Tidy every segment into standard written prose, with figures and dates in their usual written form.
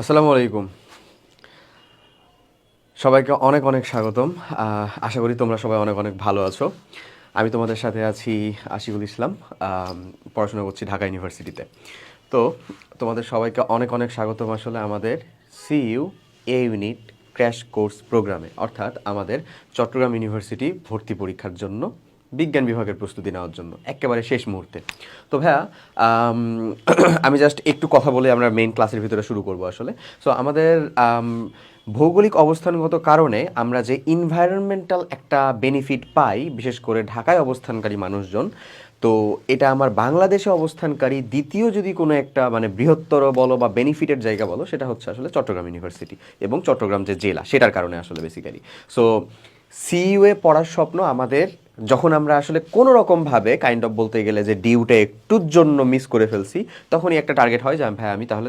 আসসালামু আলাইকুম। সবাইকে অনেক অনেক স্বাগতম। আশা করি তোমরা সবাই অনেক অনেক ভালো আছো। আমি তোমাদের সাথে আছি আশিকুল ইসলাম। পড়াশোনা করছি ঢাকা ইউনিভার্সিটিতে। তো তোমাদের সবাইকে অনেক অনেক স্বাগতম আসলে আমাদের CU A unit crash course প্রোগ্রামে, অর্থাৎ আমাদের চট্টগ্রাম ইউনিভার্সিটি ভর্তি পরীক্ষার জন্য বিজ্ঞান বিভাগের প্রস্তুতি নেওয়ার জন্য একেবারে শেষ মুহূর্তে। তো ভাইয়া, আম, আমি জাস্ট একটু কথা বলে আমরা মেইন ক্লাসের ভিতরে শুরু করব আসলে। সো আমাদের ভৌগোলিক অবস্থানগত কারণে আমরা যে ইনভায়রনমেন্টাল একটা বেনিফিট পাই, বিশেষ করে ঢাকায় অবস্থানকারী মানুষজন, তো এটা আমার বাংলাদেশে অবস্থানকারী দ্বিতীয় যদি কোনো একটা মানে বৃহত্তর বলো বা বেনিফিটের জায়গা বলো, সেটা হচ্ছে আসলে চট্টগ্রাম ইউনিভার্সিটি এবং চট্টগ্রাম যে জেলা সেটার কারণে আসলে বেসিক্যালি। সো সিইউএ পড়ার স্বপ্ন আমাদের, যখন আমরা আসলে কোনো রকমভাবে কাইন্ড অফ বলতে গেলে যে ডিউটা একটুর জন্য মিস করে ফেলছি, তখনই একটা টার্গেট হয় যে ভাই আমি তাহলে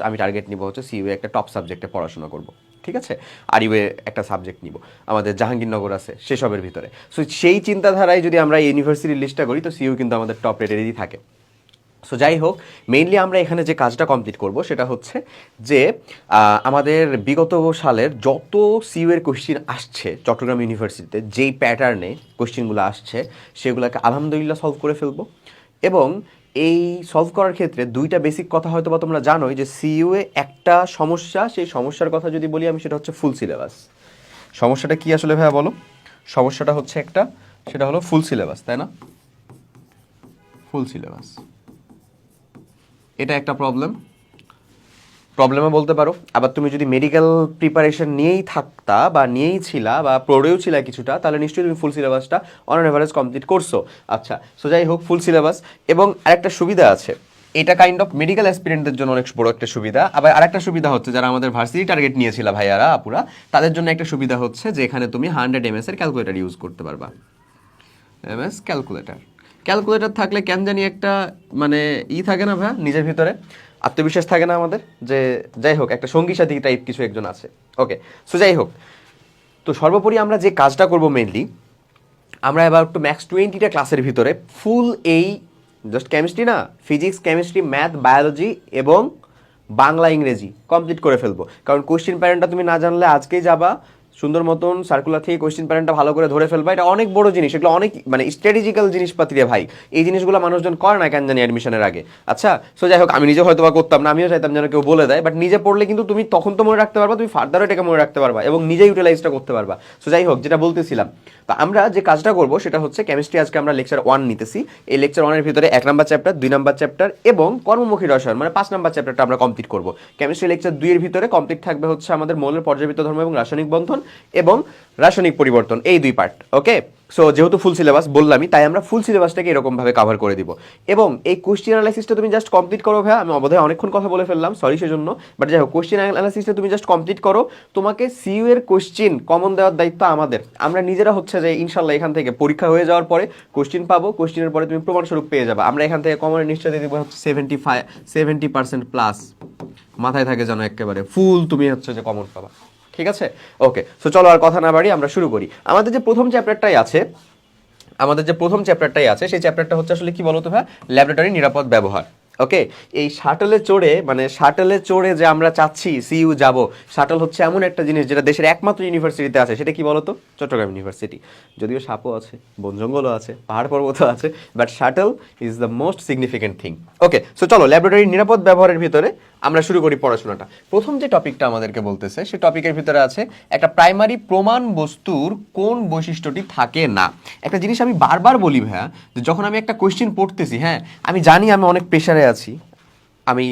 আমি টার্গেট নিব হচ্ছে সিইউএ একটা টপ সাবজেক্টে পড়াশোনা করব। ঠিক আছে, আর ইউএ একটা সাবজেক্ট নিব, আমাদের জাহাঙ্গীরনগর আছে সেসবের ভিতরে। সো সেই চিন্তাধারায় যদি আমরা ইউনিভার্সিটির লিস্টটা করি, তো সিইউ কিন্তু আমাদের টপ রেটেরই থাকে। সো যাই হোক, মেইনলি আমরা এখানে যে কাজটা কমপ্লিট করব সেটা হচ্ছে যে আমাদের বিগত সালের যত সিইউএর কোশ্চিন আসছে চট্টগ্রাম ইউনিভার্সিটিতে, যেই প্যাটার্নে কোশ্চিনগুলো আসছে সেগুলোকে আলহামদুলিল্লাহ সলভ করে ফেলবো। এবং এই সলভ করার ক্ষেত্রে দুইটা বেসিক কথা হয়তো বা তোমরা জানোই, যে সিইউএ একটা সমস্যা, সেই সমস্যার কথা যদি বলি আমি, সেটা হচ্ছে ফুল সিলেবাস। সমস্যাটা কি আসলে ভাইয়া বলো? সমস্যাটা হচ্ছে একটা, সেটা হলো ফুল সিলেবাস, তাই না? ফুল সিলেবাস, এটা একটা প্রবলেমও বলতে পারো। আবার তুমি যদি মেডিকেল প্রিপারেশন নিয়েই থাকতা বা নিয়েই ছিলা বা পড়েও ছিলা কিছুটা, তাহলে নিশ্চয়ই তুমি ফুল সিলেবাসটা অন অ্যান এভারেজ কমপ্লিট করছো। আচ্ছা, সো যাই হোক, ফুল সিলেবাস। এবং আরেকটা সুবিধা আছে, এটা কাইন্ড অফ মেডিকেল অ্যাসপিরেন্টদের জন্য অনেক বড় একটা সুবিধা। আবার আরেকটা সুবিধা হচ্ছে, যারা আমাদের ভার্সিটি টার্গেট নিয়েছিল ভাইয়ারা আপুরা, তাদের জন্য একটা সুবিধা হচ্ছে যে এখানে তুমি 100 MS এর ক্যালকুলেটর ইউজ করতে পারবা। এমএস ক্যালকুলেটর, ক্যালকুলেটর থাকলে কেন জানি একটা মানে থাকে না ভাই, নিজের ভিতরে আত্মবিশ্বাস থাকে না আমাদের, যে যাই হোক একটা সঙ্গী সাথী টাইপ কিছু একজন আছে। ওকে, সো যাই হোক, তো সর্বোপরি আমরা যে কাজটা করব মেইনলি, আমরা এবার একটু ম্যাক্স 20টা ক্লাসের ভিতরে ফুল এই জাস্ট কেমিস্ট্রি না, ফিজিক্স, কেমিস্ট্রি, ম্যাথ, বায়োলজি এবং বাংলা, ইংরেজি কমপ্লিট করে ফেলবো। কারণ কোশ্চিন প্যাটার্নটা তুমি না জানলে আজকেই যাবা সুন্দর মতন সার্কুলার থেকে কোশ্চিন প্যাটার্নটা ভালো করে ধরে ফেলবা। এটা অনেক বড় জিনিস, এগুলো অনেক মানে স্ট্র্যাটেজিক্যাল জিনিসপাতি রে ভাই। এই জিনিসগুলো মানুষজন করে না কেন জানি অ্যাডমিশনের আগে। আচ্ছা, সো যাই হোক, আমি নিজে হয়তো বা করতাম না, আমিও চাইতাম যেন কেউ বলে দেয়, বাট নিজে পড়লে কিন্তু তুমি তখন তো মনে রাখতে পারবা, তুমি ফার্দারও এটাকে মনে রাখতে পারবা এবং নিজে ইউটিলাইজটা করতে পারবা। সো যাই হোক, যেটা বলতেছিলাম, তো আমরা যে কাজটা করবো সেটা হচ্ছে কেমিস্ট্রি। আজকে আমরা লেকচার 1 নিতেছি। এই লেকচার 1-এর ভিতরে 1 নম্বর চ্যাপ্টার, 2 নম্বর চ্যাপ্টার এবং কর্মমুখী রসায়ন মানে 5 নম্বর চ্যাপ্টারটা আমরা কমপ্লিট করবো। কেমিস্ট্রি লেকচার 2-এর ভিতরে কমপ্লিট থাকবে হচ্ছে আমাদের মৌলের পর্যাবৃত্ত ধর্ম এবং রাসায়নিক বন্ধন এবং রাসায়নিক পরিবর্তন, এই 2 পার্ট। ওকে, সো যেহেতু ফুল সিলেবাস বললামই, তাই আমরা ফুল সিলেবাসটাকে এরকমভাবে কাভার করে দিব। এবং এই কোশ্চেন অ্যানালাইসিসটা তুমি জাস্ট কমপ্লিট করো ভাইয়া। আমি অবধায় অনেকক্ষণ কথা বলে ফেললাম, সরি সেজন্য, বাট যাই হোক, কোশ্চেন অ্যানালাইসিসটা তুমি জাস্ট কমপ্লিট করো। তোমাকে সিইউ এর কোশ্চেন কমন দেওয়ার দায়িত্ব আমাদের। আমরা নিজেরা হচ্ছে যে ইনশাল্লাহ এখান থেকে পরীক্ষা হয়ে যাওয়ার পরে কোশ্চেন পাবো, কোশ্চেনের পরে তুমি প্রমাণস্বরূপ পেয়ে যাবে। আমরা এখান থেকে কমনের নিশ্চয় দিয়ে দেবো হচ্ছে 70% প্লাস, মাথায় থাকে যেন একেবারে ফুল তুমি হচ্ছে যে কমন পাবা। ঠিক আছে, ওকে, সো চলো আর কথা না বাড়ি আমরা শুরু করি। আমাদের যে প্রথম চ্যাপ্টারটাই আছে, সেই চ্যাপ্টারটা হচ্ছে আসলে কি বলতো ভাই, ল্যাবরেটরি নিরাপদ ব্যবহার। ওকে, এই শাটলে চড়ে যে আমরা চাচ্ছি সিইউ যাব, শাটল হচ্ছে এমন একটা জিনিস যেটা দেশের একমাত্র ইউনিভার্সিটিতে আছে। সেটা কি বলতো? চট্টগ্রাম ইউনিভার্সিটি। যদিও সাপও আছে, বন জঙ্গলও আছে, পাহাড় পর্বতও আছে, but shuttle is the most significant thing. Okay, so চলো ল্যাবরেটরি নিরাপদ ব্যবহারের ভিতরে আমরা শুরু করি পড়াশোনাটা। প্রথম যে টপিকটা আমাদেরকে বলতেছে, সেই টপিকের ভিতরে আছে একটা প্রাইমারি প্রমাণ বস্তুর কোন বৈশিষ্ট্যটি থাকে না। একটা জিনিস আমি বারবার বলি ভাইয়া, যে যখন আমি একটা কোয়েশ্চেন পড়তেছি, হ্যাঁ আমি জানি আমি অনেক প্রেশারে আছি, আমি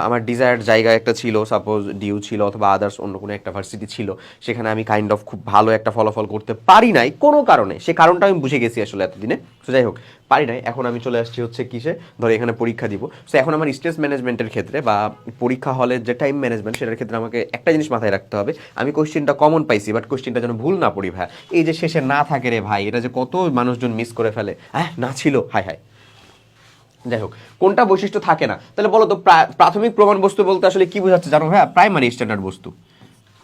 আমার ডিজায়ার্ড জায়গা একটা ছিল, সাপোজ ডিউ ছিল অথবা আদার্স অন্য কোনো একটা ভার্সিটি ছিল, সেখানে আমি কাইন্ড অফ খুব ভালো একটা ফলাফল করতে পারি নাই কোনো কারণে। সে কারণটা আমি বুঝে গেছি আসলে এতদিনে। তো যাই হোক, পারি নাই, এখন আমি চলে আসছি হচ্ছে কিসে, ধরো এখানে পরীক্ষা দিব। সো এখন আমার স্ট্রেস ম্যানেজমেন্টের ক্ষেত্রে বা পরীক্ষা হলের যে টাইম ম্যানেজমেন্ট, সেটার ক্ষেত্রে আমাকে একটা জিনিস মাথায় রাখতে হবে, আমি কোশ্চেনটা কমন পাইছি, বাট কোশ্চেনটা যেন ভুল না পড়ি ভাই। এই যে শেষে না থাকে রে ভাই, এটা যে কত মানুষজন মিস করে ফেলে, হ্যাঁ না ছিল, হায় হায়। যাই হোক, কোনটা বৈশিষ্ট্য থাকে না, তাহলে বলো তো প্রাথমিক প্রমাণ বস্তু বলতে আসলে কি বোঝাচ্ছে জানো ভাইয়া? প্রাইমারি স্ট্যান্ডার্ড বস্তু।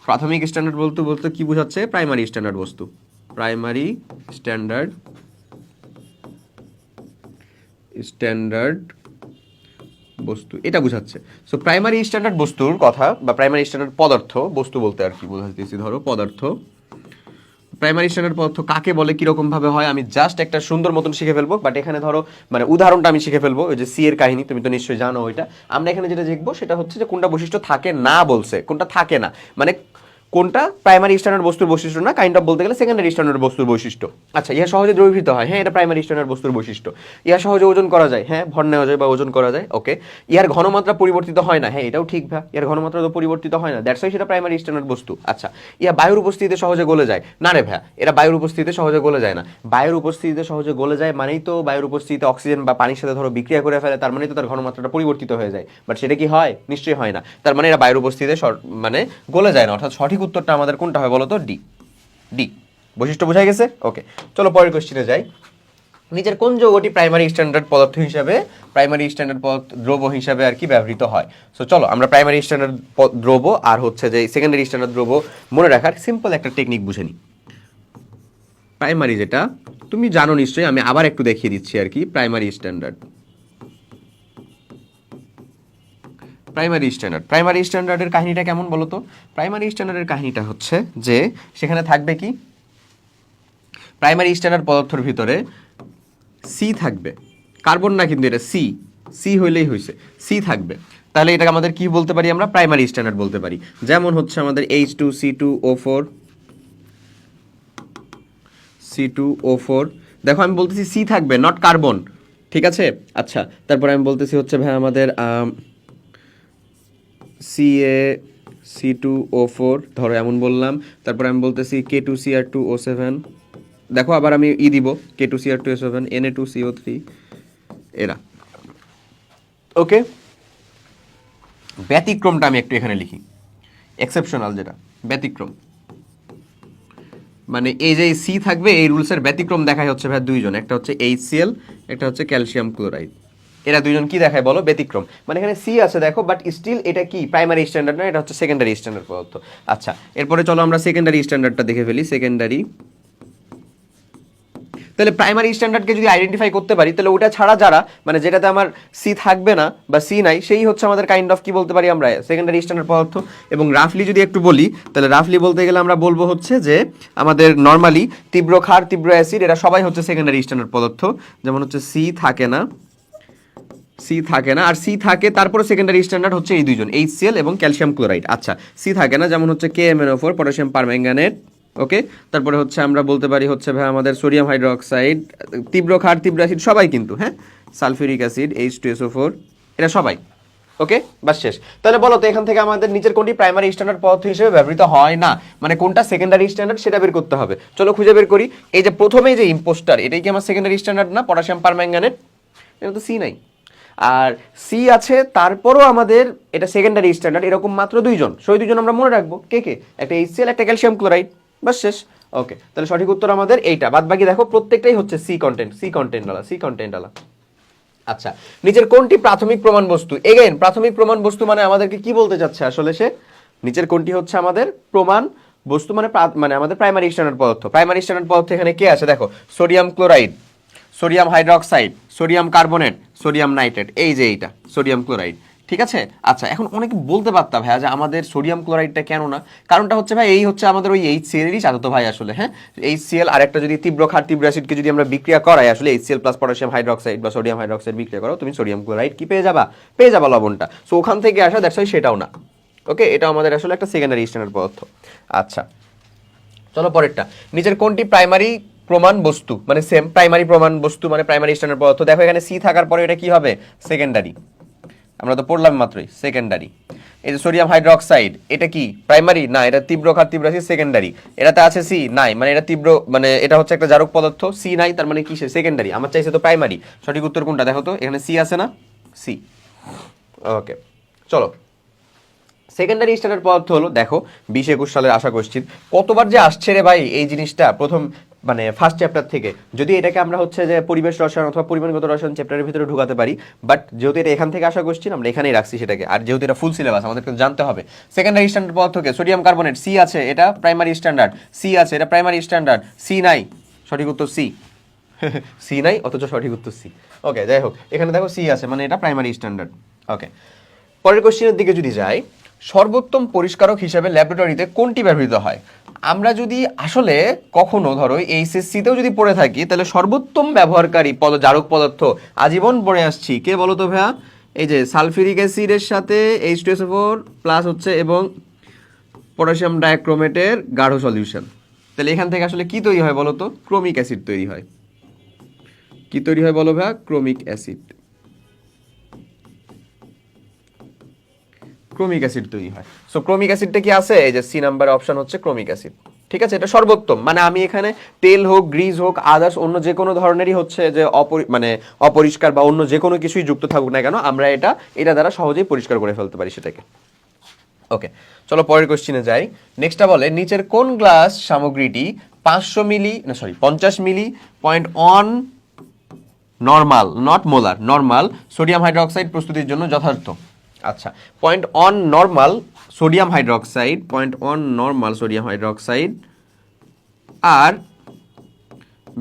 প্রাথমিক স্ট্যান্ডার্ড বলতে বলতে কি বোঝাচ্ছে? প্রাইমারি স্ট্যান্ডার্ড বস্তু। প্রাইমারি স্ট্যান্ডার্ড বস্তু এটা বোঝাচ্ছে। সো প্রাইমারি স্ট্যান্ডার্ড বস্তুর কথা বা প্রাইমারি স্ট্যান্ডার্ড পদার্থ, বস্তু বলতে আর কি বোঝাচ্ছি, ধরো পদার্থ, প্রাইমারি স্ট্যান্ডার্ড পদার্থ কাকে বলে, কিরকম ভাবে হয়, আমি জাস্ট একটা সুন্দর মতন শিখে ফেলবো। বাট এখানে ধরো মানে উদাহরণটা আমি শিখে ফেলবো, ওই যে সি এর কাহিনী তুমি তো নিশ্চয়ই জানো ওইটা। আমরা এখানে যেটা দেখবো সেটা হচ্ছে যে কোনটা বৈশিষ্ট্য থাকে না বলছে, কোনটা থাকে না, মানে কোনটা প্রাইমারি স্ট্যান্ডার্ড বস্তুর বৈশিষ্ট্য না, কাইন্ড অফ বলতে গেলে সেকেন্ডারি স্ট্যান্ডার্ড বস্তুর বৈশিষ্ট্য। আচ্ছা, ইহা সহজে দ্রবীভূত হয়, হ্যাঁ এটা প্রাইমারি স্ট্যান্ডার্ড বস্তুর বৈশিষ্ট্য। ইহা সহজে ওজন করা যায়, হ্যাঁ ভর নেওয়া যায় বা ওজন করা যায়, ওকে। ইহার ঘনমাত্রা পরিবর্তিত হয় না, হ্যাঁ এটাও ঠিক ভাই, ইহার ঘনমাত্রা তো পরিবর্তিত হয় না, দ্যাটস ওয়াই সেটা প্রাইমারি স্ট্যান্ডার্ড বস্তু। আচ্ছা, ইহা বায়ুর উপস্থিতিতে সহজে গলে যায় না রে ভাই, এরা বায়ুর উপস্থিতিতে সহজে গলে যায় না। বায়ুর উপস্থিতিতে সহজে গলে যায় মানেই তো বায়ুর উপস্থিতিতে অক্সিজেন বা পানির সাথে ধরো বিক্রিয়া করে ফেলে, তার মানে তো তার ঘনমাত্রাটা পরিবর্তিত হয়ে যায়। বাট সেটা কি হয়? নিশ্চয়ই হয় না। তার মানে এরা বায়ুর উপস্থিতিতে মানে গলে যায় না, অর্থাৎ সঠিক উত্তরটা আমাদের কোনটা হয় বলো তো? ডি। ডি বৈশিষ্ট্য বোঝা গেছে, ওকে। চলো পরের কোশ্চেনে যাই। নিচের কোন যৌগটি প্রাইমারি স্ট্যান্ডার্ড পদার্থ হিসাবে, প্রাইমারি স্ট্যান্ডার্ড দ্রব্য হিসাবে আর কি ব্যবহৃত হয়? সো চলো আমরা প্রাইমারি স্ট্যান্ডার্ড দ্রব্য আর হচ্ছে যে সেকেন্ডারি স্ট্যান্ডার্ড দ্রব্য মনে রাখার সিম্পল একটা টেকনিক বুঝে নিই। প্রাইমারি যেটা তুমি জানো নিশ্চয়ই, আমি আবার একটু দেখিয়ে দিচ্ছি আর কি। প্রাইমারি স্ট্যান্ডার্ড, প্রাইমারি স্ট্যান্ডার্ডের কাহিনীটা কেমন বলো তো? প্রাইমারি স্ট্যান্ডার্ডের কাহিনীটা হচ্ছে যে সেখানে থাকবে কি, প্রাইমারি স্ট্যান্ডার্ড পদার্থের ভিতরে সি থাকবে, কার্বন না কিন্তু এটা সি, সি হইলেই হয়েছে, সি থাকবে। তাহলে এটাকে আমাদের কি বলতে পারি? আমরা প্রাইমারি স্ট্যান্ডার্ড বলতে পারি। যেমন হচ্ছে আমাদের H2C2O4, C2O4, দেখো আমি বলতেছি সি থাকবে, নট কার্বন, ঠিক আছে? আচ্ছা, তারপরে আমি বলতেছি হচ্ছে ভাই আমাদের CaC2O4 ধরো এমন বললাম। তারপরে আমি বলতেছি K2Cr2O7, দেখো আবার আমি দিব K2Cr2O7, Na2CO3, এরা, ওকে। ব্যতিক্রমটা আমি একটু এখানে লিখি, এক্সেপশনাল যেটা ব্যতিক্রম, মানে এই যে সি থাকবে এই রুলসের ব্যতিক্রম দেখায় হচ্ছে ভাই দুইজন, একটা হচ্ছে HCl, একটা হচ্ছে ক্যালসিয়াম ক্লোরাইড। এরা দুইজন কি দেখায় বলো? ব্যতিক্রম। মানে এখানে সি আছে দেখো, বাট স্টিল এটা কি প্রাইমারি স্ট্যান্ডার্ড না, এটা হচ্ছে সেকেন্ডারি স্ট্যান্ডার্ড পদার্থ। আচ্ছা, এরপরে চলো আমরা সেকেন্ডারি স্ট্যান্ডার্ডটা দেখে ফেলি। সেকেন্ডারি, তাহলে প্রাইমারি স্ট্যান্ডার্ডকে যদি আইডেন্টিফাই করতে পারি, তাহলে ওটা ছাড়া যারা, মানে যেটাতে আমার সি থাকবে না বা সি নাই, সেই হচ্ছে আমাদের কাইন্ড অফ কি বলতে পারি আমরা? সেকেন্ডারি স্ট্যান্ডার্ড পদার্থ। এবং রাফলি যদি একটু বলি, তাহলে রাফলি বলতে গেলে আমরা বলবো হচ্ছে যে আমাদের নর্মালি তীব্র ক্ষার, তীব্র অ্যাসিড, এরা সবাই হচ্ছে সেকেন্ডারি স্ট্যান্ডার্ড পদার্থ। যেমন হচ্ছে সি থাকে না, সি থাকে না, আর সি থাকে তারপরে সেকেন্ডারি স্ট্যান্ডার্ড হচ্ছে এই দুইজন, HCl এবং ক্যালসিয়াম ক্লোরাইড। আচ্ছা, সি থাকে না, যেমন হচ্ছে KMnO4, পটাশিয়াম পারম্যাঙ্গানেট, ওকে। তারপরে হচ্ছে আমরা বলতে পারি হচ্ছে ভাই আমাদের সোডিয়াম হাইড্রোক্সাইড, তীব্র ক্ষার, তীব্র অ্যাসিড সবাই কিন্তু, হ্যাঁ, সালফিউরিক অ্যাসিড, H2SO4, এরা সবাই, ওকে। বাস শেষ। তাহলে বলো তো এখান থেকে আমাদের নিচের কোনটি প্রাইমারি স্ট্যান্ডার্ড পদার্থ হিসেবে ব্যবহৃত হয় না, মানে কোনটা সেকেন্ডারি স্ট্যান্ডার্ড সেটা বের করতে হবে। চলো খুঁজে বের করি। এই যে প্রথমে যে ইম্পোস্টার, এটাই কি আমার সেকেন্ডারি স্ট্যান্ডার্ড না? পটাশিয়াম পারম্যাঙ্গানেট, এটা তো সি নাই, আর সি আছে তারপরও আমাদের এটা সেকেন্ডারি স্ট্যান্ডার্ড, এরকম মাত্র দুইজন। সেই দুইজন আমরা মনে রাখবো, কে কে? একটা HCl, একটা ক্যালসিয়াম ক্লোরাইড, বাস শেষ, ওকে। তাহলে সঠিক উত্তর আমাদের এইটা, বাদ বাকি দেখো প্রত্যেকটাই হচ্ছে সি কন্টেন্ট, সি কন্টেন্টওয়ালা, সি কন্টেন্টওয়ালা। আচ্ছা, নিচের কোনটি প্রাথমিক প্রমাণ বস্তু? এগেইন প্রাথমিক প্রমাণ বস্তু মানে আমাদেরকে কি বলতে চাচ্ছে আসলে সে? নিচের কোনটি হচ্ছে আমাদের প্রমাণ বস্তু, মানে মানে আমাদের প্রাইমারি স্ট্যান্ডার্ড পদার্থ। প্রাইমারি স্ট্যান্ডার্ড পদার্থ এখানে কে আছে দেখো? Sodium chloride, sodium hydroxide, sodium carbonate, sodium nitrate, এই যে এইটা সোডিয়াম ক্লোরাইড, ঠিক আছে? আচ্ছা, এখন অনেকে বলতে পারতাম ভাইয়া যে আমাদের সোডিয়াম ক্লোরাইডটা কেন না? কারণটা হচ্ছে ভাই এই হচ্ছে আমাদের ওই HCl-এরই চাচাতো ভাই আসলে, হ্যাঁ। HCl আর একটা যদি তীব্র ক্ষার, তীব্র অ্যাসিডকে যদি আমরা বিক্রিয়া করাই, আসলে HCl প্লাস পটাশিয়াম হাইড্রোক্সাইড বা সোডিয়াম হাইড্রোক্সাইড বিক্রিয়া করো, তুমি সোডিয়াম ক্লোরাইড কি পেয়ে যাবা? পেয়ে যাবা লবণটা। সো ওখান থেকে আসা, দ্যাটস ওয়াই সেটাও না, ওকে। এটা আমাদের আসলে একটা সেকেন্ডারি স্ট্যান্ডার্ড পদার্থ। আচ্ছা, চলো পরেরটা। নিচের কোনটি প্রাইমারি প্রমাণ বস্তু, মানে সেম প্রাইমারি প্রমাণ বস্তু মানে প্রাইমারি স্ট্যান্ডার্ড পদার্থ? দেখো এখানে সি থাকার পরে এটা কি হবে? সেকেন্ডারি, আমরা তো পড়লাম মাত্রই, সেকেন্ডারি। এই যে সোডিয়াম হাইড্রোক্সাইড, এটা কি প্রাইমারি? না, এটা তীব্র ক্ষার, তীব্র অ্যাসিড, সেকেন্ডারি। এটাতে আছে সি নাই, মানে এটা তীব্র, মানে এটা হচ্ছে একটা জারক পদার্থ, সি নাই, তার মানে কি সে সেকেন্ডারি। আমার চাইছে তো প্রাইমারি। সঠিক উত্তর কোনটা দেখো তো? এখানে সি আছে না? সি, ওকে। চলো, সেকেন্ডারি স্ট্যান্ডার্ড পদার্থ হলো, দেখো 2021 সালের আশা কোশ্চিন, কতবার যে আসছে রে ভাই এই জিনিসটা, প্রথম মানে ফার্স্ট চ্যাপ্টার থেকে। যদি এটাকে আমরা হচ্ছে যে পরিবেশ রসায়ন অথবা পরিমাণগত রসায়ন চ্যাপ্টারের ভিতরে ঢুকাতে পারি, বাট যেহেতু এটা এখান থেকে আসা কোশ্চিন, আমরা এখানেই রাখছি সেটাকে। আর যেহেতু এটা ফুল সিলেবাস, আমাদেরকে জানতে হবে সেকেন্ডারি স্ট্যান্ডার্ড পদার্থকে। সোডিয়াম কার্বনেট, সি আছে, এটা প্রাইমারি স্ট্যান্ডার্ড, সি আছে, এটা প্রাইমারি স্ট্যান্ডার্ড, সি নাই, সঠিক উত্তর সি। সি নাই অথচ সঠিক উত্তর সি, ওকে। যাই হোক, এখানে দেখো সি আছে, মানে এটা প্রাইমারি স্ট্যান্ডার্ড, ওকে, পরের কোশ্চেনের দিকে যদি যাই, সর্বোত্তম পরিষ্কারক হিসেবে ল্যাবরেটরিতে কোনটি ব্যবহৃত হয়? আমরা যদি আসলে কখনো ধরো এইচএসসিতেও যদি পড়ে থাকি, তাহলে সর্বোত্তম ব্যবহারকারী জারক পদার্থ আজীবন পড়ে আসছি, কে বলো তো ভাইয়া? এই যে সালফিউরিক অ্যাসিডের সাথে H2SO4 প্লাস হচ্ছে এবং পটাশিয়াম ডাইক্রোমেটের গাঢ় সলিউশন। তাহলে এখান থেকে আসলে কি তৈরি হয় বলো তো? ক্রোমিক অ্যাসিড তৈরি হয়। কি তৈরি হয় বলো ভাইয়া? Chromic acid. ক্রোমিক অ্যাসিড তৈরি হয়। সো ক্রোমিক অ্যাসিডটা কি আছে? এই যে সি নাম্বার অপশন হচ্ছে ক্রোমিক অ্যাসিড। ঠিক আছে, এটা সর্বোত্তম। মানে আমি এখানে তেল হোক, গ্রিজ হোক, আদার্স অন্য যে কোনো ধরনেরই হচ্ছে যে মানে অপরিষ্কার বা অন্য যে কোনো কিছুই যুক্ত থাকুক না কেন, আমরা এটা দ্বারা সহজেই পরিষ্কার করে ফেলতে পারি সেটাকে। ওকে, চলো পরের কোশ্চিনে যাই। নেক্সটটা বলে নিচের কোন গ্লাস সামগ্রীটি 50 milli .1 normal, not molar, normal sodium hydroxide প্রস্তুতির জন্য যথার্থ? আচ্ছা, 0.1 normal sodium hydroxide, 0.1 normal sodium hydroxide আর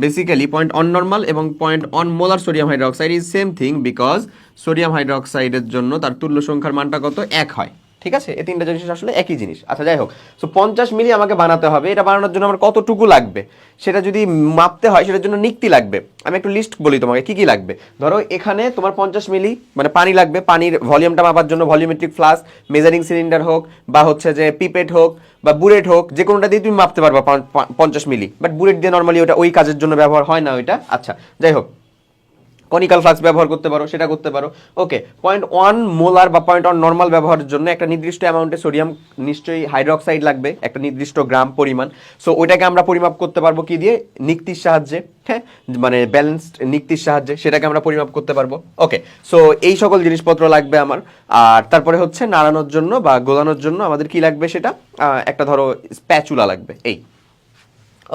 বেসিক্যালি 0.1 নর্মাল এবং 0.1 molar sodium hydroxide is same thing, because sodium হাইড্রোক্সাইডের জন্য তার তুল্য সংখ্যার মানটা কত? 1 হয়। ঠিক আছে, এই তিনটা জিনিস আসলে একই জিনিস। আচ্ছা যাই হোক, সো 50 মিলি আমাকে বানাতে হবে। এটা বানানোর জন্য আমার কতটুকু লাগবে সেটা যদি মাপতে হয়, সেটার জন্য নিক্তি লাগবে। আমি একটু লিস্ট বলি তোমাকে কি কি লাগবে। ধরো এখানে তোমার 50 মিলি মানে পানি লাগবে। পানির ভলিউমটা মাপার জন্য ভলিউমেট্রিক ফ্লাস্ক, মেজারিং সিলিন্ডার হোক বা হচ্ছে যে পিপেট হোক বা বুলেট হোক, যে কোনোটা দিয়ে তুমি মাপতে পারবা 50 মিলি। বাট বুলেট দিয়ে নর্মালি ওটা ওই কাজের জন্য ব্যবহার হয় না ওইটা। আচ্ছা যাই হোক, কনিক্যাল ফ্লাস্ক ব্যবহার করতে পারো, সেটা করতে পারো। ওকে, 0.1 মোলার বা 0.1 নর্মাল ব্যবহারের জন্য একটা নির্দিষ্ট অ্যামাউন্টে সোডিয়াম নিশ্চয়ই হাইড্রোক্সাইড লাগবে, একটা নির্দিষ্ট গ্রাম পরিমাণ। সো ওইটাকে আমরা পরিমাপ করতে পারবো কি দিয়ে? নিক্তির সাহায্যে। হ্যাঁ, মানে ব্যালেন্সড নিক্তির সাহায্যে সেটাকে আমরা পরিমাপ করতে পারবো। ওকে, সো এই সকল জিনিসপত্র লাগবে আমার। আর তারপরে হচ্ছে নাড়ানোর জন্য বা গোলানোর জন্য আমাদের কি লাগবে? সেটা একটা ধরো স্প্যাচুলা লাগবে। এই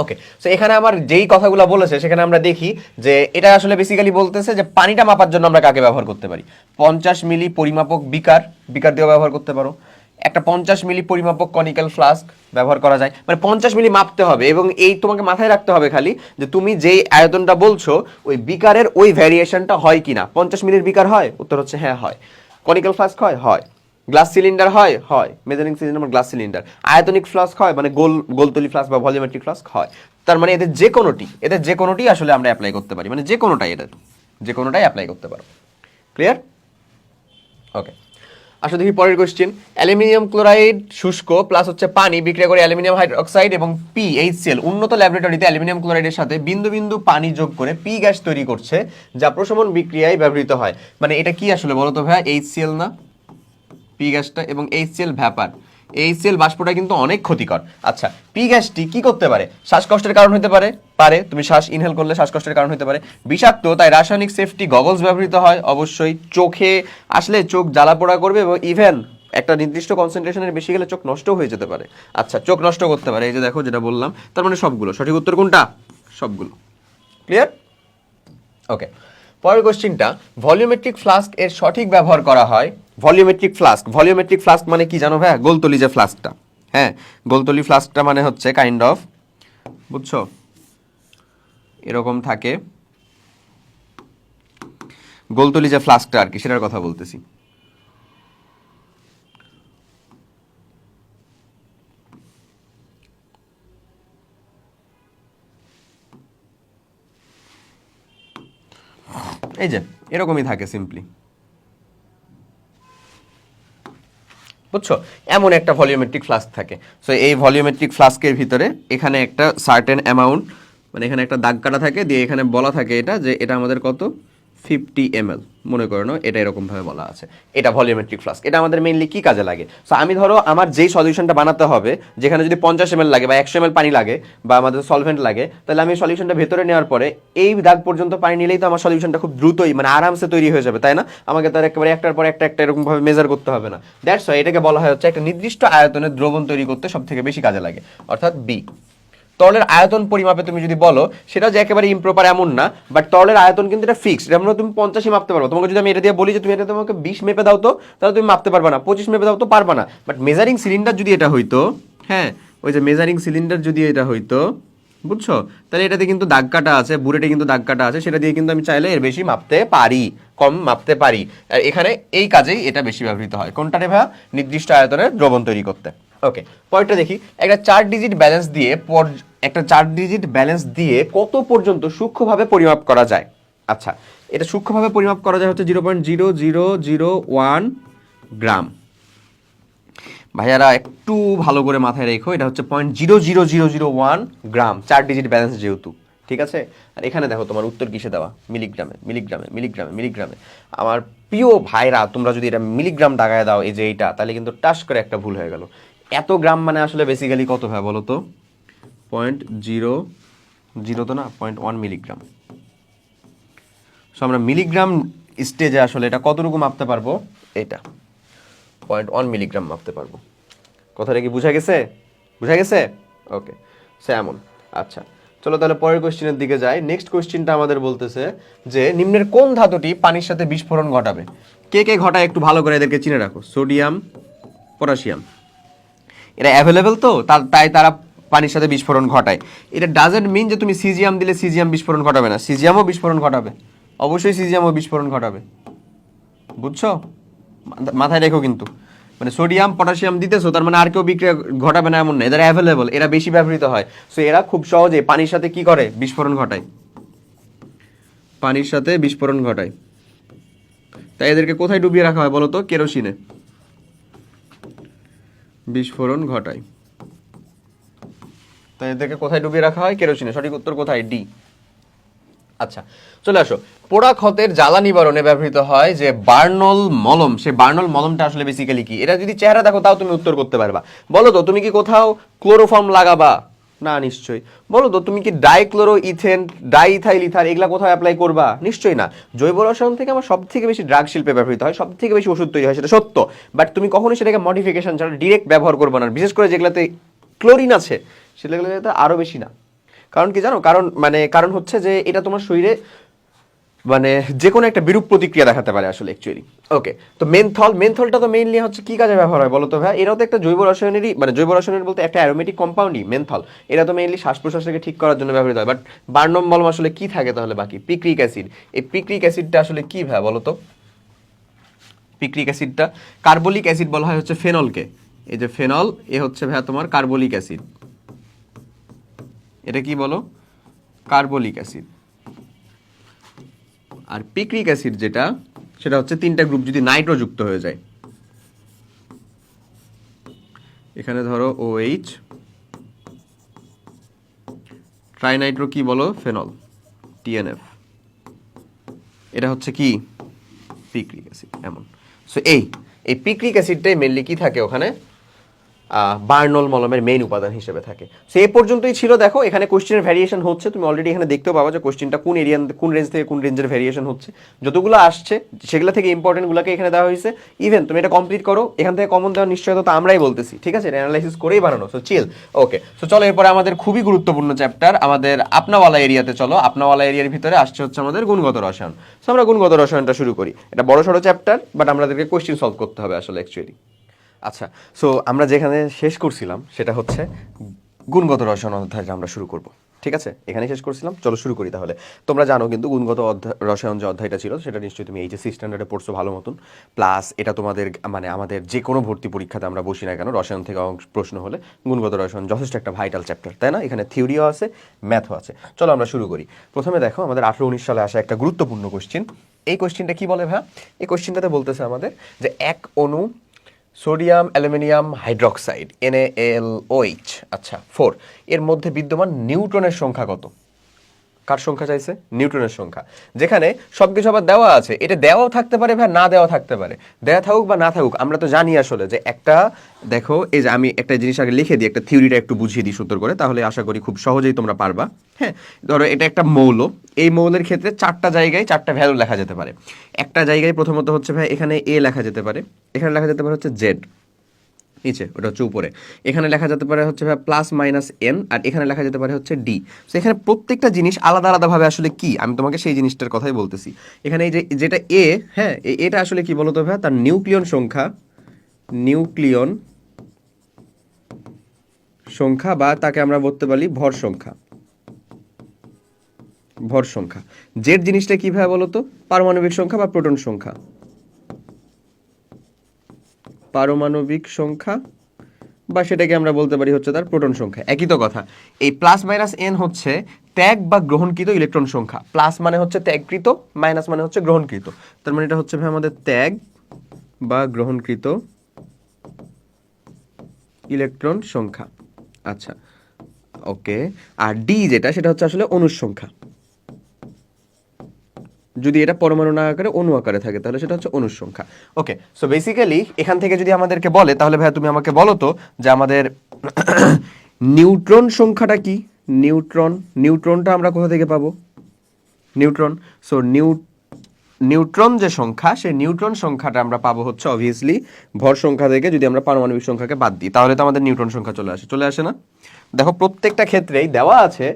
ওকে, সো এখানে আমার যেই কথাগুলো বলেছে সেখানে আমরা দেখি যে এটা আসলে বেসিক্যালি বলতেছে যে পানিটা মাপার জন্য আমরা কাকে ব্যবহার করতে পারি? 50 মিলি পরিমাপক বিকার দিয়েও ব্যবহার করতে পারো। একটা 50 মিলি পরিমাপক কনিক্যাল ফ্লাস্ক ব্যবহার করা যায়। মানে 50 মিলি মাপতে হবে এবং এই তোমাকে মাথায় রাখতে হবে খালি যে তুমি যেই আয়তনটা বলছো ওই বিকারের ওই ভ্যারিয়েশনটা হয় কিনা। 50 মিলির বিকার হয়? উত্তর হচ্ছে হ্যাঁ হয়। কনিক্যাল ফ্লাস্ক হয়? হয়। গ্লাস সিলিন্ডার হয়? হয়। মেজারিং সিলিন্ডার মানে গ্লাস সিলিন্ডার। আয়তনিক ফ্লাস্ক হয় মানে গোলতলি ফ্লাস্ক বা ভলিউমেট্রিক ফ্লাস্ক হয়। তার মানে এদের যে কোনোটি আসলে আমরা অ্যাপ্লাই করতে পারি, মানে যে কোনোটাই অ্যাপ্লাই করতে পারো। ক্লিয়ার? ওকে, আসলে দেখি পরের কোশ্চেন। অ্যালুমিনিয়াম ক্লোরাইড শুষ্ক প্লাস হচ্ছে পানি বিক্রিয়া করে অ্যালুমিনিয়াম হাইড্রোক্সাইড এবং PHCl উন্নত ল্যাবরেটরিতে অ্যালুমিনিয়াম ক্লোরাইডের সাথে বিন্দু বিন্দু পানি যোগ করে পি গ্যাস তৈরি করছে, যা প্রশমন বিক্রিয়ায় ব্যবহৃত হয়। মানে এটা কি আসলে বলো তো ভাইয়া? HCl না পি গ্যাসটা, এবং HCl ভ্যাপার। HCl বাষ্পটা কিন্তু অনেক ক্ষতিকর। আচ্ছা, পি গ্যাসটি কি করতে পারে? শ্বাসকষ্টের কারণ হতে পারে, তুমি শ্বাস ইনহেল করলে শ্বাসকষ্টের কারণ হতে পারে। বিষাক্ত, তাই রাসায়নিক সেফটি গগলস ব্যবহৃত হয়। অবশ্যই চোখে আসলে চোখ জ্বালা পোড়া করবে এবং ইভেন একটা নির্দিষ্ট কনসেন্ট্রেশনের বেশি গেলে চোখ নষ্ট হয়ে যেতে পারে। আচ্ছা, চোখ নষ্ট করতে পারে, এই যে দেখো যেটা বললাম। তার মানে সবগুলো সঠিক উত্তর কোনটা? সবগুলো। ক্লিয়ার? ওকে, পরের কোশ্চেনটা, ভলিউমেট্রিক ফ্লাস্ক এর সঠিক ব্যবহার করা হয়। ভলিউমেট্রিক ফ্লাস্ক মানে কি জানো ভাইয়া? গোলতলি যে ফ্লাস্কটা, হ্যাঁ, গোলতলি ফ্লাস্কটা মানে হচ্ছে কাইন্ড অফ, বুঝছো, এরকম থাকে। গোলতলি যে ফ্লাস্কটা আর কি, সেটার কথা বলতেছি। এই যে এরকমই থাকে সিম্পলি, বুঝছো? এমন একটা ভলিউমেট্রিক ফ্লাস্ক থাকে। সো এই ভলিউমেট্রিক ফ্লাস্কের ভিতরে এখানে একটা সার্টেন অ্যামাউন্ট, মানে এখানে একটা দাগ কাটা থাকে, দিয়ে এখানে বলা থাকে এটা যে এটা আমাদের কত 50 ml মনে করো না, এটা এরকমভাবে বলা আছে। এটা ভলিউমেট্রিক ফ্লাস্ক। এটা আমাদের মেইনলি কি কাজে লাগে? সো আমি ধরো আমার যেই সলিউশনটা বানাতে হবে, যেখানে যদি 50 ml লাগে বা 100 ml পানি লাগে বা আমাদের সলভেন্ট লাগে, তাহলে আমি সলিউশনটা ভেতরে নেওয়ার পরে এই দাগ পর্যন্ত পানি নিলেই তো আমার সলিউশনটা খুব দ্রুতই মানে আরামসে তৈরি হয়ে যাবে, তাই না? আমাকে তার একেবারে একটার পর একটা এরকমভাবে মেজার করতে হবে না। দ্যাটস ওয়াই এটাকে বলা হয় হচ্ছে একটা নির্দিষ্ট আয়তনের দ্রবণ তৈরি করতে সব থেকে বেশি কাজে লাগে, অর্থাৎ বি। তরলের আয়তন পরিমাপে তুমি যদি বলো, সেটা যে একেবারে ইমপ্রপার এমন না, বাট তরলের আয়তন কিন্তু এটা ফিক্সড। এটা আমরা তুমি 50ই মাপতে পারবো। তোমাকে যদি আমি এটা দিয়ে বলি যে তুমি এটা তোমাকে 20 মেপে দাও, তো তাহলে তুমি মাপতে পারবে না। 25 মেপে দাও তো পারবে না। বাট মেজারিং সিলিন্ডার যদি এটা হইতো, হ্যাঁ, ওই যে মেজারিং সিলিন্ডার যদি এটা হইতো, বুঝছো? তাহলে এটাতে কিন্তু দাগ কাটা আছে, বুলেটে কিন্তু দাগ কাটা আছে, সেটা দিয়ে কিন্তু আমি চাইলে এর বেশি মাপতে পারি, কম মাপতে পারি। আর এখানে এই কাজেই এটা বেশি ব্যবহৃত হয়, কোনটা রে ভাইয়া? নির্দিষ্ট আয়তনের দ্রবণ তৈরি করতে। ওকে, পরেরটা দেখি। একটা 4 ডিজিট ব্যালেন্স দিয়ে কত পর্যন্ত সূক্ষ্মভাবে পরিমাপ করা যায়? আচ্ছা, এটা সূক্ষ্মভাবে পরিমাপ করা যায় হচ্ছে 0.0001 গ্রাম। ভাইয়ারা একটু ভালো করে মাথায় রেখো, এটা হচ্ছে 0.00001 গ্রাম, 4 ডিজিট ব্যালেন্স যেহেতু, ঠিক আছে? আর এখানে দেখো তোমার উত্তর কিসে দেওয়া? মিলিগ্রামে, মিলিগ্রামে, মিলিগ্রামে, মিলিগ্রামে। আমার প্রিয় ভাইরা, তোমরা যদি এটা মিলিগ্রাম দাগায় দাও, এই যে এইটা, তাহলে কিন্তু টাস করে একটা ভুল হয়ে গেল। এত গ্রাম মানে আসলে বেসিক্যালি কত ভাই বলো তো? 0.00 তো না, 0.1 মিলিগ্রাম। সো আমরা মিলিগ্রাম স্টেজে আসলে এটা কতটুকু মাপতে পারবো? এটা 0.1 মিলিগ্রাম মাপতে পারবো। কথাটা কি বুঝা গেছে? বুঝা গেছে? ওকে, সে এমন। আচ্ছা, চলো তাহলে পরের কোশ্চেনের দিকে যাই। নেক্সট কোশ্চেনটা আমাদের বলতেছে যে নিম্নের কোন ধাতুটি পানির সাথে বিস্ফোরণ ঘটাবে? কে কে ঘটায় একটু ভালো করে এদেরকে চিনে রাখো। সোডিয়াম, পটাশিয়াম, এরা অ্যাভেলেবেল তো, তাই তারা পানির সাথে বিস্ফোরণ ঘটায়। এটা ডাজেন্ট মিন যে তুমি সিজিয়াম দিলে সিজিয়াম বিস্ফোরণ ঘটাবে না, সিজিয়ামও বিস্ফোরণ ঘটাবে, অবশ্যই সিজিয়ামও বিস্ফোরণ ঘটাবে। বুঝছো? মাথায় রেখো কিন্তু, মানে সোডিয়াম পটাশিয়াম দিতেছো, তার মানে আর কেউ বিক্রিয়া ঘটাবে না এমন না, এদের অ্যাভেলেবল, এরা বেশি ব্যবহৃত হয়। সো এরা খুব সহজে পানির সাথে কি করে? বিস্ফোরণ ঘটায়, পানির সাথে বিস্ফোরণ ঘটায়। তাই এদেরকে কোথায় ডুবিয়ে রাখা হয় বলো তো? কেরোসিনে বিস্ফোরণ ঘটায়। তাই এদেরকে কোথায় ডুবিয়ে রাখা হয়? কেরোসিনে। সঠিক উত্তর কোথায়? ডি। আচ্ছা, চলে আসো। পোড়া ক্ষতের জ্বালা নিবারণে ব্যবহৃত হয় যে বার্নল মলম, সে বার্নল মলমটা আসলে বেসিক্যালি কি? এটা যদি চেহারা দেখো তাও তুমি উত্তর করতে পারবা। বলো তো, তুমি কি কোথাও ক্লোরোফর্ম লাগাবা? না, নিশ্চয়ই। বলো তো, তুমি কি ডাইক্লোরো ইথেন, ডাইইথাইল ইথার এগুলা কোথাও অ্যাপ্লাই করবা? নিশ্চয়ই না। জৈব রসায়ন থেকে আমার সব থেকে বেশি ড্রাগ শিল্পে ব্যবহৃত হয়, সব থেকে বেশি ওষুধ তৈরি হয়, সেটা সত্য। বাট তুমি কখনোই সেটাকে মডিফিকেশন ছাড়া ডিরেক্ট ব্যবহার করবে না, বিশেষ করে যেগুলোতে ক্লোরিন আছে সেগুলোতে আরও বেশি না। কারণ কি জানো? কারণ হচ্ছে যে এটা তোমার শরীরে মানে যে কোনো একটা বিরূপ প্রতিক্রিয়া দেখাতে পারে আসলে অ্যাকচুয়ালি। ওকে, তো মেনথলটা তো মেইনলি হচ্ছে কি কাজে ব্যবহার হয় বলো তো ভাই? এটাও তো একটা জৈব রসায়নেরই, মানে জৈব রসায়নের বলতে একটা অ্যারোমেটিক কম্পাউন্ডই মেনথল। এটা তো মেইনলি শ্বাস প্রশ্বাসকে ঠিক করার জন্য ব্যবহৃত হয়। বাট বার্নম মলম আসলে কি থাকে তাহলে বাকি? Picric acid. এই পিক্রিক অ্যাসিডটা আসলে কি ভাই বলো তো? পিক্রিক অ্যাসিডটা, কার্বলিক অ্যাসিড বলা হয় হচ্ছে ফেনলকে। এই যে ফেনল, এ হচ্ছে ভাই তোমার কার্বলিক অ্যাসিড। এটা কি বলো? Carbolic acid. আর পিক্রিক অ্যাসিড যেটা, সেটা হচ্ছে 3টা গ্রুপ যদি নাইট্রোযুক্ত হয়ে যায়। এখানে ধরো OH, ট্রাইনাইট্রো কি বলো? Phenol, TNF। এটা হচ্ছে কি? Picric acid. এমন। সো এই পিক্রিক অ্যাসিডটাই মেনলি কি থাকে ওখানে? বার্নল মলমের মেইন উপাদান হিসেবে থাকে। সো এ পর্যন্তই ছিল। দেখো এখানে কোশ্চেনের ভ্যারিয়েশন হচ্ছে, তুমি অলরেডি এখানে দেখতেও পাবা যে কোশ্চেনটা কোন এরিয়া, কোন রেঞ্জ থেকে কোন রেঞ্জের ভ্যারিয়েশন হচ্ছে। যতগুলো আসছে সেগুলো থেকে ইম্পর্টেন্টগুলোকে এখানে দেওয়া হয়েছে। ইভেন তুমি এটা কমপ্লিট করো, এখান থেকে কমন দেওয়ার নিশ্চয়তা তো আমরাই বলতেছি, ঠিক আছে? এটা অ্যানালাইসিস করেই বানানো। সো চিল। ওকে, সো চলো এরপরে আমাদের খুবই গুরুত্বপূর্ণ চ্যাপ্টার আমাদের আপনাওয়ালা এরিয়াতে চলো। আপনাওয়ালা এরিয়ার ভিতরে আসছে হচ্ছে আমাদের গুণগত রসায়ন। সো আমরা গুণগত রসায়নটা শুরু করি। এটা বড় সড়ো চ্যাপ্টার, বাট আমাদেরকে কোশ্চেন সলভ করতে হবে আসলে অ্যাকচুয়ালি। আচ্ছা, সো আমরা যেখানে শেষ করছিলাম সেটা হচ্ছে গুণগত রসায়ন অধ্যায়টা আমরা শুরু করব, ঠিক আছে? এখানে শেষ করছিলাম, চলো শুরু করি তাহলে। তোমরা জানো কিন্তু গুণগত রসায়ন যে অধ্যায়টা ছিল সেটা নিশ্চয়ই তুমি HSC স্ট্যান্ডার্ডে পড়ছো ভালো মতন। প্লাস এটা তোমাদের মানে আমাদের যে কোনো ভর্তি পরীক্ষাতে আমরা বসি না কেন, রসায়ন থেকে প্রশ্ন হলে গুণগত রসায়ন যথেষ্ট একটা ভাইটাল চ্যাপ্টার, তাই না? এখানে থিওরিও আছে, ম্যাথও আছে। চলো আমরা শুরু করি। প্রথমে দেখো আমাদের 18-19 সালে আসা একটা গুরুত্বপূর্ণ কোশ্চেন। এই কোশ্চেনটা কি বলে ভাই? এই কোশ্চেনটাতে বলতেছে আমাদের যে এক অণু সোডিয়াম অ্যালুমিনিয়াম হাইড্রক্সাইড NaLOH, আচ্ছা 4, এর মধ্যে বিদ্যমান নিউট্রনের সংখ্যা কত? কার সংখ্যা চাইছে? নিউটনের সংখ্যা। যেখানে সবকিছু আবার দেওয়া আছে, এটা দেওয়াও থাকতে পারে ভাই, না দেওয়া থাকতে পারে। দেওয়া থাকুক বা না থাকুক, আমরা তো জানি আসলে যে একটা, দেখো এই যে আমি একটা জিনিস আগে লিখে দিই, একটা থিওরিটা একটু বুঝিয়ে দিই সুন্দর করে, তাহলে আশা করি খুব সহজেই তোমরা পারবা। হ্যাঁ, ধরো এটা একটা মৌল। এই মৌলের ক্ষেত্রে 4টা জায়গায় 4টা ভ্যালু লেখা যেতে পারে। একটা জায়গায় প্রথমত হচ্ছে ভাই এখানে A লেখা যেতে পারে, এখানে লেখা যেতে পারে হচ্ছে Z, নিচে ওটা হচ্ছে উপরে। এখানে লেখা যেতে পারে হচ্ছে +-N, আর এখানে লেখা যেতে পারে হচ্ছে D। তো এখানে প্রত্যেকটা জিনিস আলাদা আলাদাভাবে আসলে কি, আমি তোমাকে সেই জিনিসটার কথাই বলতেছি। এখানে এই যে যেটা A, হ্যাঁ, এটা আসলে কি বলতো ভাই? তার নিউক্লিয়ন সংখ্যা বা তাকে আমরা বলতে পারি ভর সংখ্যা। ভর সংখ্যা। জেড জিনিসটা কি ভাবে বলো তো? পারমাণবিক সংখ্যা বা প্রোটন সংখ্যা। পারমাণবিক সংখ্যা বা সেটাকে আমরা বলতে পারি হচ্ছে তার প্রোটন সংখ্যা, একই তো কথা। এই প্লাস মাইনাস এন হচ্ছে ত্যাগ বা গ্রহণকৃত ইলেকট্রন সংখ্যা। প্লাস মানে হচ্ছে ত্যাগকৃত, মাইনাস মানে হচ্ছে গ্রহণকৃত। তার মানে এটা হচ্ছে ভাই আমাদের ত্যাগ বা গ্রহণকৃত ইলেকট্রন সংখ্যা। আচ্ছা, ওকে। আর ডি যেটা, সেটা হচ্ছে আসলে অণুর সংখ্যা। যদি এটা পরমাণু না আকারে অণু আকারে থাকে তাহলে সেটা হচ্ছে অণুর সংখ্যা। ওকে, সো বেসিক্যালি এখান থেকে যদি আমাদেরকে বলে তাহলে ভাইয়া তুমি আমাকে বলো তো যে আমাদের নিউট্রন সংখ্যাটা কি? নিউট্রনটা আমরা কোথা থেকে পাবো? নিউট্রন। সো নিউট্রন যে সংখ্যা, সেই নিউট্রন সংখ্যাটা আমরা পাবো হচ্ছে অবভিয়াসলি ভর সংখ্যা থেকে, যদি আমরা পারমাণবিক সংখ্যাকে বাদ দিই তাহলে তো আমাদের নিউট্রন সংখ্যা চলে আসে না? দেখো প্রত্যেকটা ক্ষেত্রেই দেওয়া আছে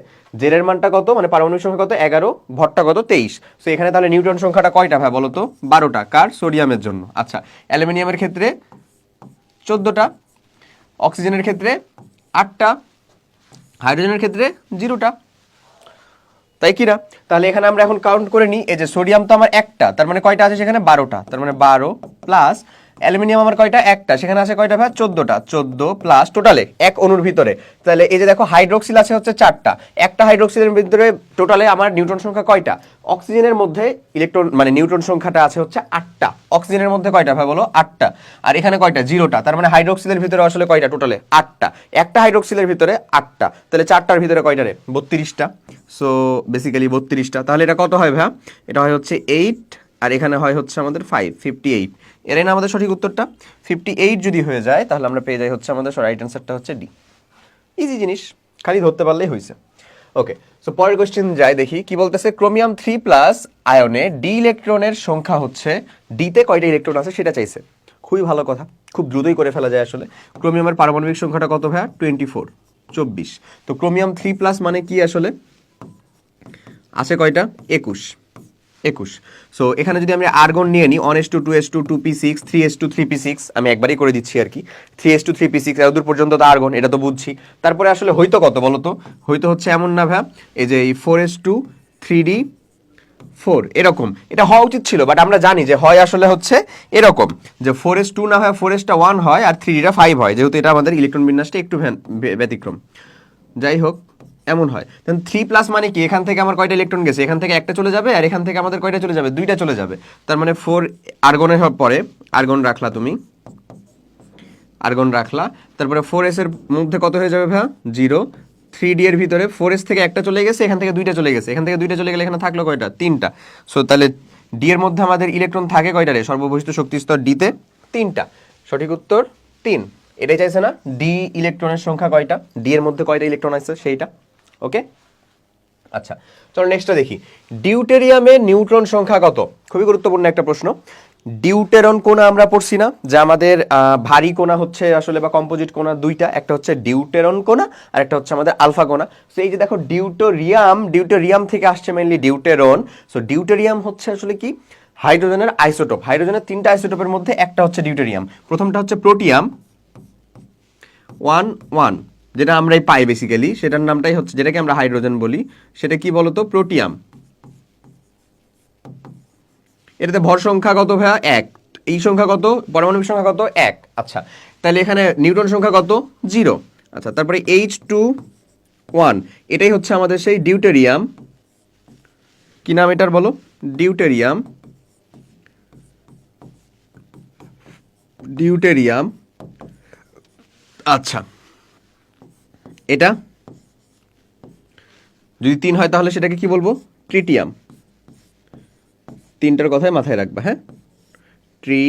জেরের মানটা কত, মানে পারমাণবিক সংখ্যা কত 11, ভরটা কত 23। সো এখানে তাহলে নিউট্রন সংখ্যাটা কয়টা ভাই বলো তো? 12টা। কার? সোডিয়ামের জন্য। আচ্ছা, অ্যালুমিনিয়ামের ক্ষেত্রে 14টা, অক্সিজেনের ক্ষেত্রে 8টা, হাইড্রোজেনের ক্ষেত্রে 0টা। তাই কি না? তাহলে এখানে আমরা এখন কাউন্ট করে নিই। এই যে সোডিয়াম তো আমার একটা, তার মানে কয়টা আছে সেখানে? 12টা। তার মানে 12 প্লাস অ্যালুমিনিয়াম আমার কয়টা? একটা, সেখানে আছে কয়টা ভাই? 14টা। 14 প্লাস টোটালে এক অণুর ভিতরে, তাহলে এই যে দেখো হাইড্রোক্সিল আছে হচ্ছে 4টা। একটা হাইড্রোক্সিলের ভিতরে টোটালে আমার নিউট্রন সংখ্যা কয়টা? অক্সিজেনের মধ্যে ইলেকট্রন মানে নিউট্রন সংখ্যাটা আছে হচ্ছে 8টা। অক্সিজেনের মধ্যে কয়টা ভাই বলো? 8টা। আর এখানে কয়টা? 0টা। তার মানে হাইড্রোক্সিলের ভিতরে আসলে কয়টা? টোটালে 8টা। একটা হাইড্রোক্সিলের ভিতরে 8টা, তাহলে 4টার ভিতরে কয়টা রে? 32টা। সো বেসিক্যালি 32টা। তাহলে এটা কত হয় ভাইয়া? এটা হয় হচ্ছে 8, আর এখানে হয় হচ্ছে আমাদের 5, 58। এরাই না আমাদের সঠিক উত্তরটা? 58 যদি হয়ে যায় তাহলে আমরা পেয়ে যাই হচ্ছে আমাদের রাইট অ্যান্সারটা হচ্ছে ডি। ইজি জিনিস, খালি ধরতে পারলেই হয়েছে। ওকে, সো পরের কোশ্চেন যাই দেখি কি বলতেছে। ক্রোমিয়াম 3+ আয়নে ডি ইলেকট্রনের সংখ্যা হচ্ছে, ডিতে কয়টা ইলেকট্রন আছে সেটা চাইছে। খুবই ভালো কথা, খুব দ্রুতই করে ফেলা যায় আসলে। ক্রোমিয়ামের পারমাণবিক সংখ্যাটা কত ভাইয়া? 24, 24। তো ক্রোমিয়াম 3+ মানে কি আসলে? আছে কয়টা? 21, 21। সো এখানে যদি আমি আর্গন নিয়ে নিই 1s2 2s2 2p6 3s2 3p6, আমি একবারই করে দিচ্ছি আর কি। 3s2 3p6 এতদূর পর্যন্ত তো আর্গন, এটা তো বুঝছি। তারপরে আসলে হয়তো কত বলো তো? হয়তো হচ্ছে এমন না ভাই, এই যে এই 4s2 3d4 এরকম এটা হওয়া উচিত ছিল, বাট আমরা জানি যে হয় আসলে হচ্ছে এরকম যে 4s2 না হয় 4s1 হয় আর 3d 5 হয়, যেহেতু এটা আমাদের ইলেকট্রন বিন্যাসটা একটু ব্যতিক্রম। যাই হোক, এমন হয়। দেন 3+ মানে কি? এখান থেকে আমার কয়টা ইলেকট্রন গেছে? এখান থেকে একটা চলে যাবে, আর এখান থেকে আমাদের কয়টা চলে যাবে? 2টা চলে যাবে। তার মানে 4 আর্গনের পরে আর্গন রাখলা তুমি, আর্গন রাখলা, তারপরে 4s এর মধ্যে কত হয়ে যাবে ভাইয়া? 0। 3d এর ভিতরে 4s থেকে একটা চলে গেছে, এখান থেকে 2টা চলে গেছে, এখান থেকে 2টা চলে গেলে এখানে থাকলো কয়টা? 3টা। সো তাহলে ডি এর মধ্যে আমাদের ইলেকট্রন থাকে কয়টা রে? সর্ববহিষ্ঠ শক্তি স্তর ডিতে 3টা। সঠিক উত্তর 3। এটাই চাইছে না, ডি ইলেকট্রনের সংখ্যা কয়টা, ডি এর মধ্যে কয়টা ইলেকট্রন আছে সেইটা। ওকে, আচ্ছা চলো নেক্সটটা দেখি। ডিউটেরিয়ামের নিউট্রন সংখ্যা কত? খুবই গুরুত্বপূর্ণ একটা প্রশ্ন। ডিউটেরন কোণা আমরা পড়ছি না, যে আমাদের ভারী কোণা হচ্ছে আসলে বা কম্পোজিট কোণা দুইটা, একটা হচ্ছে ডিউটেরন কোণা আর একটা হচ্ছে আমাদের আলফা কোণা। সো এই যে দেখো ডিউটেরিয়াম থেকে আসছে মেইনলি ডিউটেরন। সো ডিউটেরিয়াম হচ্ছে আসলে কি? হাইড্রোজেনের আইসোটোপ। হাইড্রোজেনের 3টা আইসোটোপের মধ্যে একটা হচ্ছে ডিউটেরিয়াম। প্রথমটা হচ্ছে প্রোটিয়াম 1 1, যেটা আমরাই পাই বেসিক্যালি, সেটার নামটাই হচ্ছে, যেটাকে আমরা হাইড্রোজেন বলি, সেটা কি বলতো? প্রোটিয়াম। এটাতে ভর সংখ্যা কত ভাইয়া? 1। এই সংখ্যা কত? পারমাণবিক সংখ্যা কত? 1। আচ্ছা, তাহলে এখানে নিউট্রন সংখ্যা কত? 0। আচ্ছা, তারপরে H2 1, এটাই হচ্ছে আমাদের সেই ডিউটেরিয়াম। কি নাম এটার বলো? ডিউটেরিয়াম। ডিউটেরিয়াম। আচ্ছা, এটা যদি 3 হয় তাহলে সেটাকে কি বলবো? ট্রিটিয়াম। 3টার কথাই মাথায় রাখবা, হ্যাঁ? ট্রি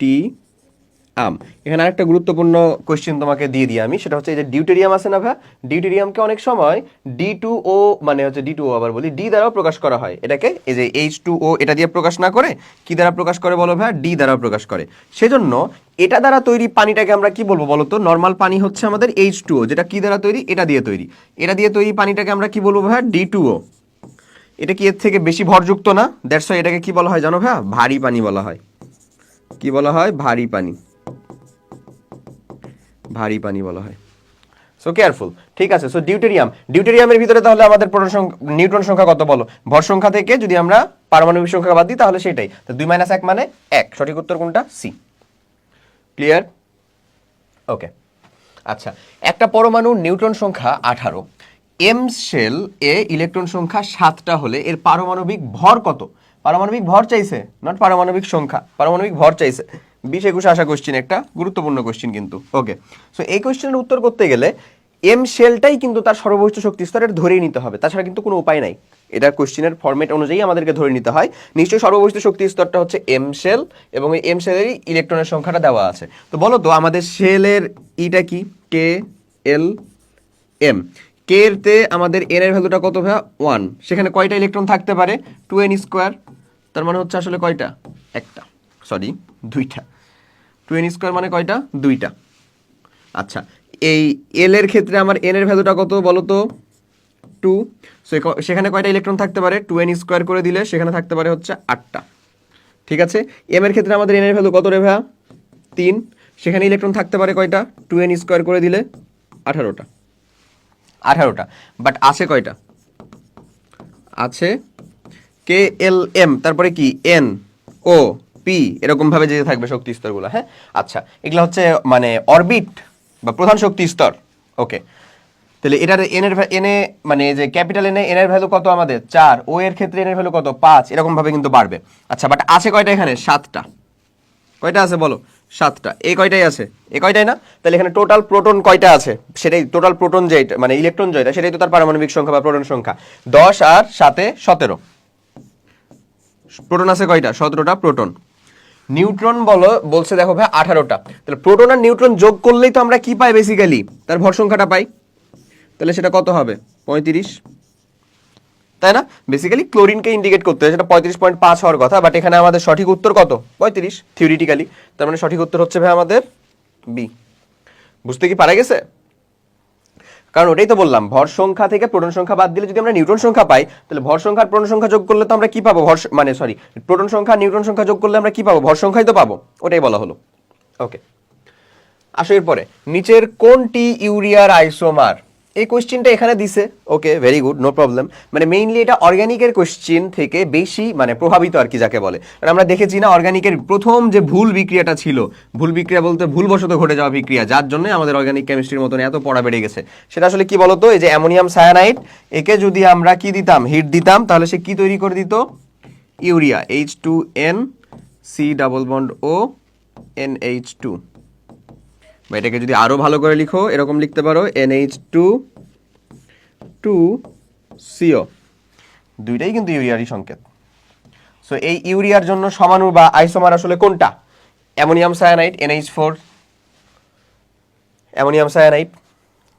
টি আম। এখানে আরেকটা গুরুত্বপূর্ণ কোয়েশ্চেন তোমাকে দিয়ে দিই আমি, সেটা হচ্ছে এই যে ডিউটেরিয়াম আছে না ভাই, ডিউটেরিয়ামকে অনেক সময় D2O মানে হচ্ছে D2O আবার বলি ডি দ্বারাও প্রকাশ করা হয়। এটাকে এই যে H2O এটা দিয়ে প্রকাশ না করে কি দ্বারা প্রকাশ করে বলো ভাই? ডি দ্বারা প্রকাশ করে। সেজন্য এটা দ্বারা তৈরি পানিটাকে আমরা কি বলবো বলো তো? নর্মাল পানি হচ্ছে আমাদের H2O, যেটা কি দ্বারা তৈরি? এটা দিয়ে তৈরি। এটা দিয়ে তৈরি পানিটাকে আমরা কি বলবো ভাই? D2O। এটা কি এর থেকে বেশি ভরযুক্ত না? দ্যাটস ওয়াই এটাকে কি বলা হয় জানো ভাই? ভারী পানি বলা হয়। কি বলা হয়? ভারী পানি। ভারী পানি বলা হয়। সো কেয়ারফুল, ঠিক আছে। সো ডিউটেরিয়ামের ভিতরে তাহলে আমাদের নিউট্রন সংখ্যা কত বলো? ভর সংখ্যা থেকে যদি আমরা পারমাণবিক সংখ্যা বাদ দিই তাহলে সেটাই, তো 2 - 1 মানে 1। সঠিক উত্তর কোনটা? সি। ক্লিয়ার? ওকে। আচ্ছা, একটা পরমাণুর নিউট্রন সংখ্যা 18, এম শেল এ ইলেকট্রন সংখ্যা 7টা হলে এর পারমাণবিক ভর কত? পারমাণবিক ভর চাইছে, নট পারমাণবিক সংখ্যা, পারমাণবিক ভর চাইছে। 20-21 আসা কোশ্চেন, একটা গুরুত্বপূর্ণ কোশ্চেন কিন্তু। ওকে, সো এই কোশ্চেনের উত্তর করতে গেলে এম শেলটাই কিন্তু তার সর্বোচ্চ শক্তি স্তরের ধরেই নিতে হবে, তাছাড়া কিন্তু কোনো উপায় নাই। এটা কোশ্চেনের ফরম্যাট অনুযায়ী আমাদেরকে ধরে নিতে হয়। নিশ্চয়ই সর্বোচ্চ শক্তি স্তরটা হচ্ছে এম শেল, এবং এই এম শেলেরই ইলেকট্রনের সংখ্যাটা দেওয়া আছে। তো বলো তো আমাদের শেলের ইটা কি? কে এল এম। কে এরতে আমাদের এন এর ভ্যালুটা কত ভাইয়া? 1। সেখানে কয়টা ইলেকট্রন থাকতে পারে? 2n²। তার মানে হচ্ছে আসলে কয়টা? একটা, সরি 2টা। 2n² মানে কয়টা? 2টা। আচ্ছা, এই এল এর ক্ষেত্রে আমার এন এর ভ্যালুটা কত বলো তো? 2। সেখানে কয়টা ইলেকট্রন থাকতে পারে? 2n² করে দিলে সেখানে থাকতে পারে হচ্ছে 8টা। ঠিক আছে, এম এর ক্ষেত্রে আমাদের এন এর ভ্যালু কত রে ভাইয়া? 3। সেখানে ইলেকট্রন থাকতে পারে কয়টা? 2n² করে দিলে 18টা। 18টা, বাট আছে কয়টা? আছে কে এল এম, তারপরে কি এন ও পি, এরকম ভাবে যে থাকবে শক্তি স্তরগুলো। হ্যাঁ, আচ্ছা, এগুলো হচ্ছে মানে অরবিট বা প্রধান শক্তি স্তর। ওকে, তাহলে এটার এনে মানে যে ক্যাপিটাল এন এর ভ্যালু কত আমাদের? 4। ও এর ক্ষেত্রে এন এর ভ্যালু কত? 5। এরকম ভাবে কিন্তু বাড়বে। আচ্ছা, বাট আছে কয়টা এখানে? 7টা। কয়টা আছে বলো? 7টা। এই কয়টাই আছে? এই কয়টাই না? তাহলে এখানে টোটাল প্রোটন কয়টা আছে? সেটাই টোটাল প্রোটন, যেটা মানে ইলেকট্রন যেটা, সেটাই তো তার পারমাণবিক সংখ্যা বা প্রোটন সংখ্যা। 10 আর 7-এ 17। প্রোটন আছে কয়টা? 17টা প্রোটন। নিউট্রন বলছে দেখো ভাই 18টা। তাহলে প্রোটন আর নিউট্রন যোগ করলেই তো আমরা কি পাই? বেসিক্যালি তার ভর সংখ্যাটা পাই। তাহলে সেটা কত হবে? 35, তাই না? বেসিক্যালি ক্লোরিনকে ইন্ডিকেট করতে হয়, সেটা 35.5 হওয়ার কথা, বাট এখানে আমাদের সঠিক উত্তর কত? 35 থিওরিটিক্যালি। তার মানে সঠিক উত্তর হচ্ছে ভাই আমাদের বি। বুঝতে কি পারা গেছে? কারণ ওটাই তো বললাম, ভর সংখ্যা থেকে প্রোটন সংখ্যা বাদ দিলে যদি আমরা নিউট্রন সংখ্যা পাই, তাহলে ভর সংখ্যা আর প্রোটন সংখ্যা যোগ করলে তো আমরা কি পাবো? প্রোটন সংখ্যা নিউট্রন সংখ্যা যোগ করলে আমরা কি পাবো? ভর সংখ্যাই তো পাবো। ওটাই বলা হলো। ওকে, আসো এরপরে, নিচের কোনটি ইউরিয়ার আইসোমার? এই কোশ্চেনটা এখানে দিছে। ওকে, ভেরি গুড, নো প্রবলেম। মানে মেইনলি এটা অর্গানিকের কোশ্চেন থেকে বেশি মানে প্রভাবিত আর কি, যাকে বলে। কারণ আমরা দেখেছি না, অর্গানিকের প্রথম যে ভুল বিক্রিয়াটা ছিল, ভুল বিক্রিয়া বলতে ভুলবশত ঘটে যাওয়া বিক্রিয়া, যার জন্য আমাদের অর্গানিক কেমিস্ট্রির মতন এত পড়া বেড়ে গেছে, সেটা আসলে কি বলতো? এই যে অ্যামোনিয়াম সায়ানাইড, একে যদি আমরা কি দিতাম? হিট দিতাম, তাহলে সে কি তৈরি করে দিত? Urea, H2N C double bond O NH2। বা এটাকে যদি আরো ভালো করে লিখো, এরকম লিখতে পারো NH2 2CO। দুইটাই কিন্তু ইউরিয়ারই সংকেত। সো এই ইউরিয়ার জন্য সমাণু বা আইসোমার আসলে কোনটা? Ammonium cyanide, NH4 ammonium cyanide.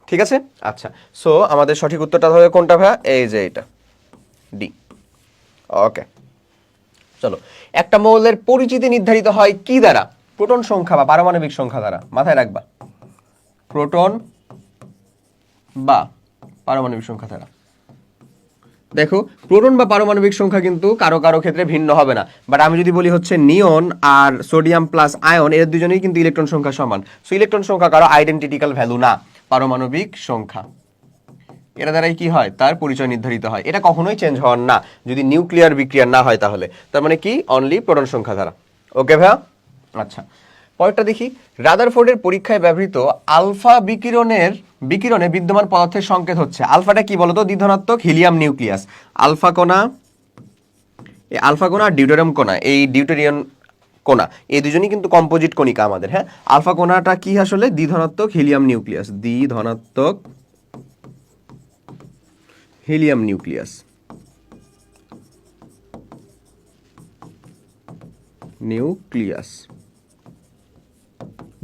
ঠিক আছে, আচ্ছা। সো আমাদের সঠিক উত্তরটা হবে কোনটা ভাইয়া? এই যে এটা, ডি। ওকে, চলো। একটা মৌলের পরিচিতি নির্ধারিত হয় কি দ্বারা? প্রোটন সংখ্যা বা পারমাণবিক সংখ্যা দ্বারা। মাথায় রাখবা, প্রোটন বা পারমাণবিক সংখ্যা দ্বারা। দেখো, প্রোটন বা পারমাণবিক সংখ্যা কিন্তু কারো কারো ক্ষেত্রে ভিন্ন হবে না, বাট আমি যদি বলি হচ্ছে নিয়ন আর সোডিয়াম প্লাস আয়ন, এর দুজনেই কিন্তু ইলেকট্রন সংখ্যা সমান। সো ইলেকট্রন সংখ্যা কারো আইডেন্টিটিক্যাল ভ্যালু না, পারমাণবিক সংখ্যা। এরা দ্বারাই কি হয়? তার পরিচয় নির্ধারিত হয়। এটা কখনোই চেঞ্জ হওয়ার না, যদি নিউক্লিয়ার বিক্রিয়া না হয় তাহলে। তার মানে কি? অনলি প্রোটন সংখ্যা দ্বারা। ওকে ভাইয়া, আচ্ছা। পরেরটা দেখি, রাদারফোর্ডের পরীক্ষায় ব্যবহৃত আলফা বিকিরণে বিদ্যমান পদার্থের সংকেত হচ্ছে। আলফাটা কি বলতো? দ্বিধনাত্মক হিলিয়াম নিউক্লিয়াস। আলফা কণা আর ডিউটেরিয়াম কণা, এই ডিউটেরিয়াম কণা, এই দুজনই কিন্তু কম্পোজিট কণিকা আমাদের। হ্যাঁ, আলফা কণাটা কি আসলে? দ্বিধনাত্মক হিলিয়াম নিউক্লিয়াস, দ্বিধনাত্মক হিলিয়াম নিউক্লিয়াস।